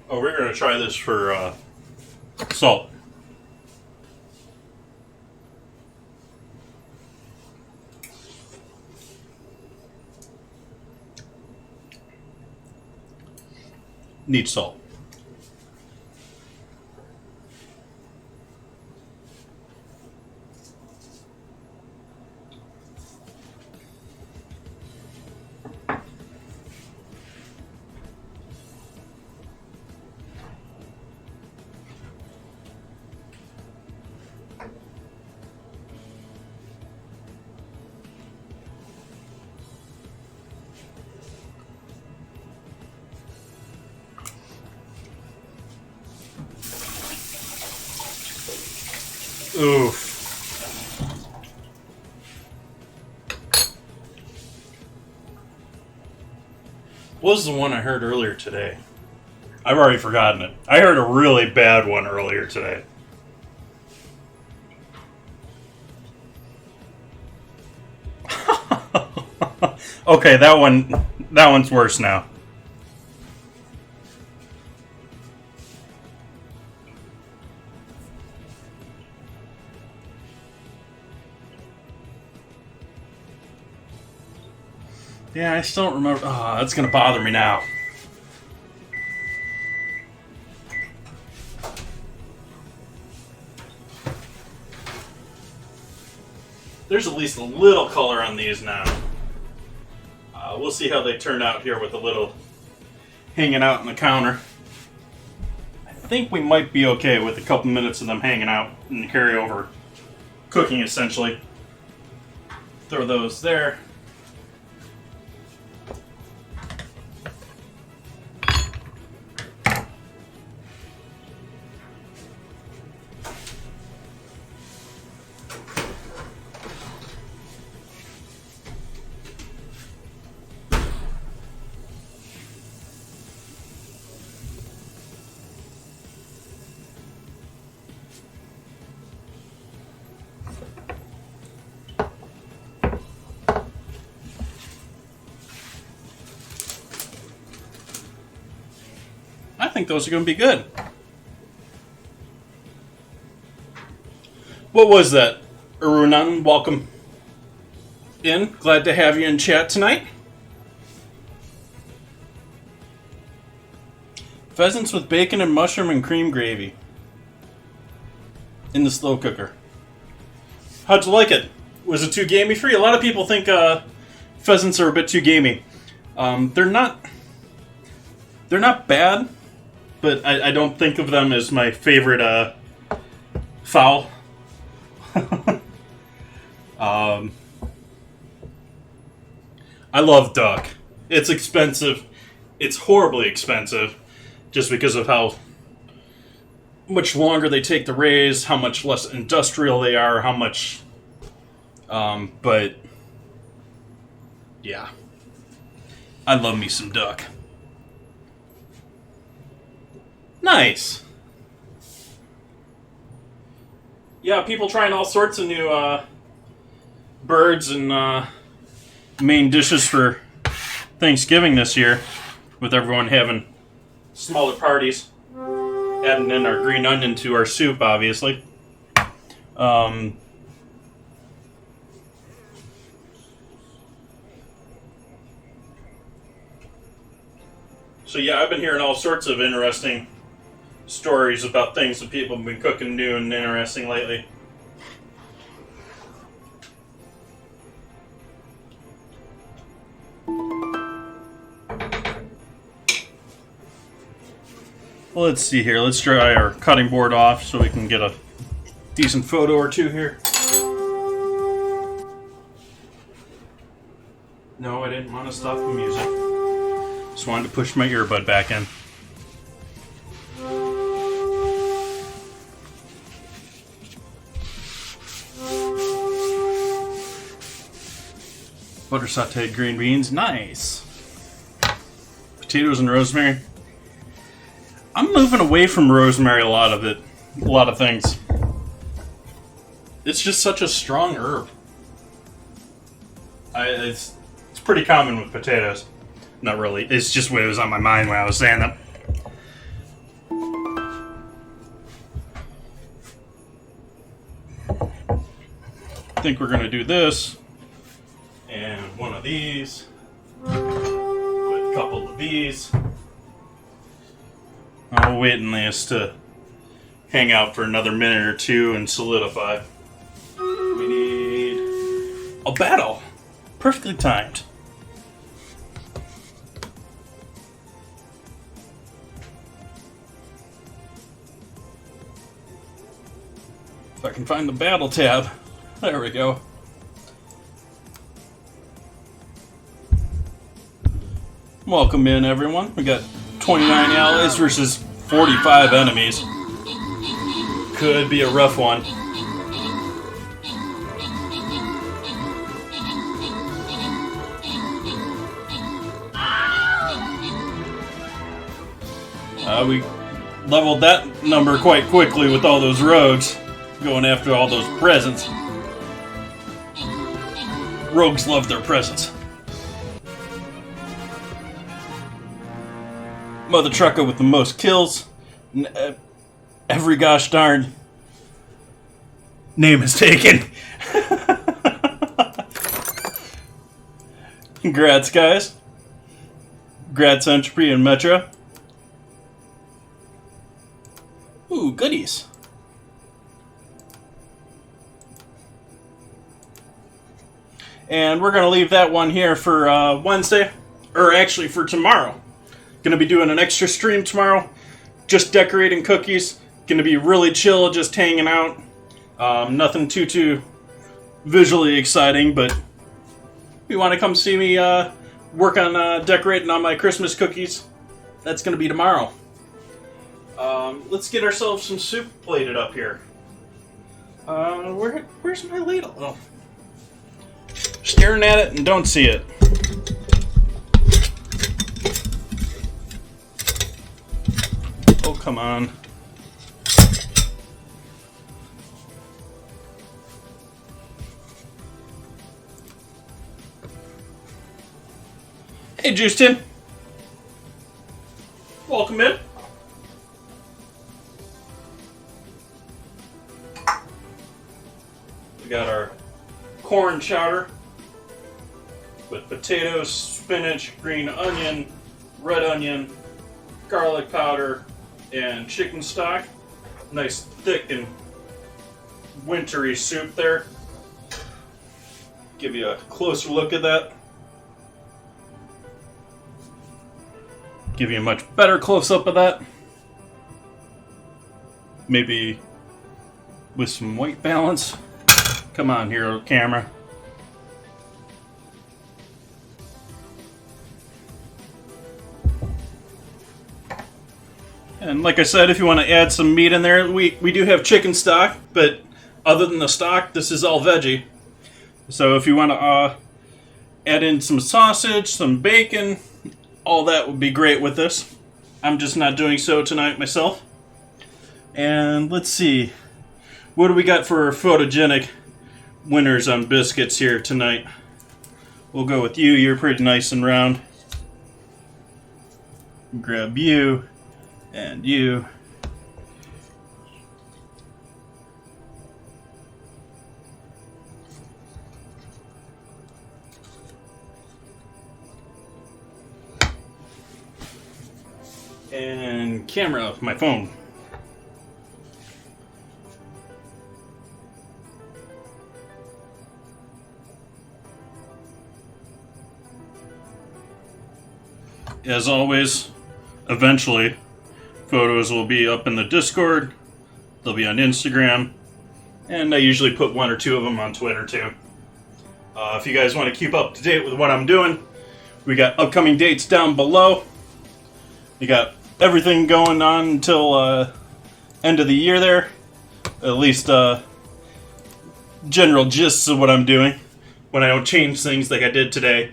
Oh, we're going to try this for salt. Need salt. Oof. What was the one I heard earlier today? I've already forgotten it. I heard a really bad one earlier today. Okay, that one's worse now. Yeah, I still don't remember. Oh, that's going to bother me now. There's at least a little color on these now. We'll see how they turn out here with a little hanging out on the counter. I think we might be okay with a couple minutes of them hanging out in the carryover cooking, essentially. Throw those there. I think those are going to be good. What was that? Arunan, welcome in. Glad to have you in chat tonight. Pheasants with bacon and mushroom and cream gravy. In the slow cooker. How'd you like it? Was it too gamey for you? A lot of people think pheasants are a bit too gamey. They're not bad. But I don't think of them as my favorite fowl. I love duck. It's expensive. It's horribly expensive just because of how much longer they take to raise, how much less industrial they are, how much... but... yeah. I love me some duck. Nice. Yeah, people trying all sorts of new birds and main dishes for Thanksgiving this year, with everyone having smaller parties. Adding in our green onion to our soup, obviously. So yeah, I've been hearing all sorts of interesting stories about things that people have been cooking new and interesting lately. Well, let's see here. Let's dry our cutting board off so we can get a decent photo or two here. No, I didn't want to stop the music. Just wanted to push my earbud back in. Butter sauteed green beans, nice. Potatoes and rosemary. I'm moving away from rosemary a lot of things. It's just such a strong herb. It's pretty common with potatoes. Not really. It's just what was on my mind when I was saying that. I think we're gonna do this. And one of these. With a couple of these. I'll wait on this to hang out for another minute or two and solidify. We need a battle. Perfectly timed. If I can find the battle tab. There we go. Welcome in, everyone. We got 29 allies versus 45 enemies. Could be a rough one. We leveled that number quite quickly with all those rogues going after all those presents. Rogues love their presents. Mother trucker with the most kills. Every gosh darn name is taken. Congrats, guys. Congrats, Entropy and Metro. Ooh, goodies. And we're going to leave that one here for Wednesday, or actually for tomorrow. Going to be doing an extra stream tomorrow, just decorating cookies. Going to be really chill, just hanging out. Nothing too visually exciting, but if you want to come see me work on decorating on my Christmas cookies, that's going to be tomorrow. Let's get ourselves some soup plated up here. Where's my ladle? Oh. Staring at it and don't see it. Oh, come on. Hey, Justin. Welcome in. We got our corn chowder with potatoes, spinach, green onion, red onion, garlic powder, and chicken stock. Nice thick and wintry soup there. Give you a closer look at that. Give you a much better close-up of that. Maybe with some white balance. Come on here, camera. And like I said, if you want to add some meat in there, we do have chicken stock, but other than the stock, this is all veggie. So if you want to add in some sausage, some bacon, all that would be great with this. I'm just not doing so tonight myself. And let's see. What do we got for photogenic winners on biscuits here tonight? We'll go with you. You're pretty nice and round. Grab you and you. And camera, my phone. As always, eventually, photos will be up in the Discord, they'll be on Instagram, and I usually put one or two of them on Twitter too. If you guys want to keep up to date with what I'm doing, we got upcoming dates down below. You got everything going on until end of the year there. At least general gists of what I'm doing. When I don't change things like I did today,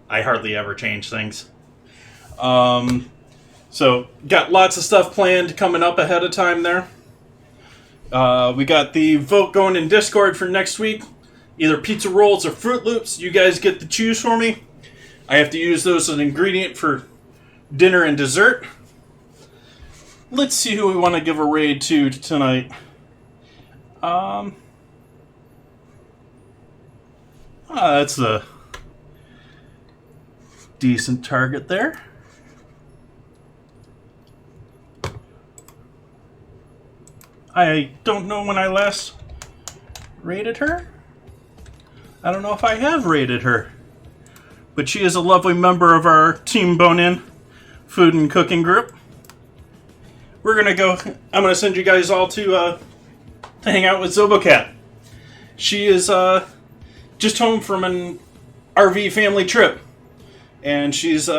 I hardly ever change things. So got lots of stuff planned coming up ahead of time there. We got the vote going in Discord for next week. Either pizza rolls or Fruit Loops. You guys get to choose for me. I have to use those as an ingredient for dinner and dessert. Let's see who we want to give a raid to tonight. That's a decent target there. I don't know when I last rated her. I don't know if I have rated her. But she is a lovely member of our Team Bone-In food and cooking group. We're gonna go. I'm gonna send you guys all to hang out with Zobocat. She is just home from an RV family trip, and she's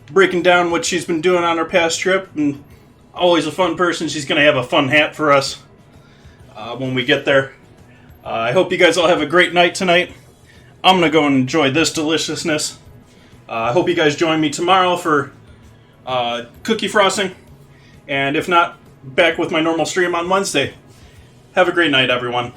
breaking down what she's been doing on her past trip. And always a fun person. She's gonna have a fun hat for us when we get there. I hope you guys all have a great night tonight. I'm gonna go and enjoy this deliciousness. I hope you guys join me tomorrow for cookie frosting. And if not, back with my normal stream on Wednesday. Have a great night, everyone.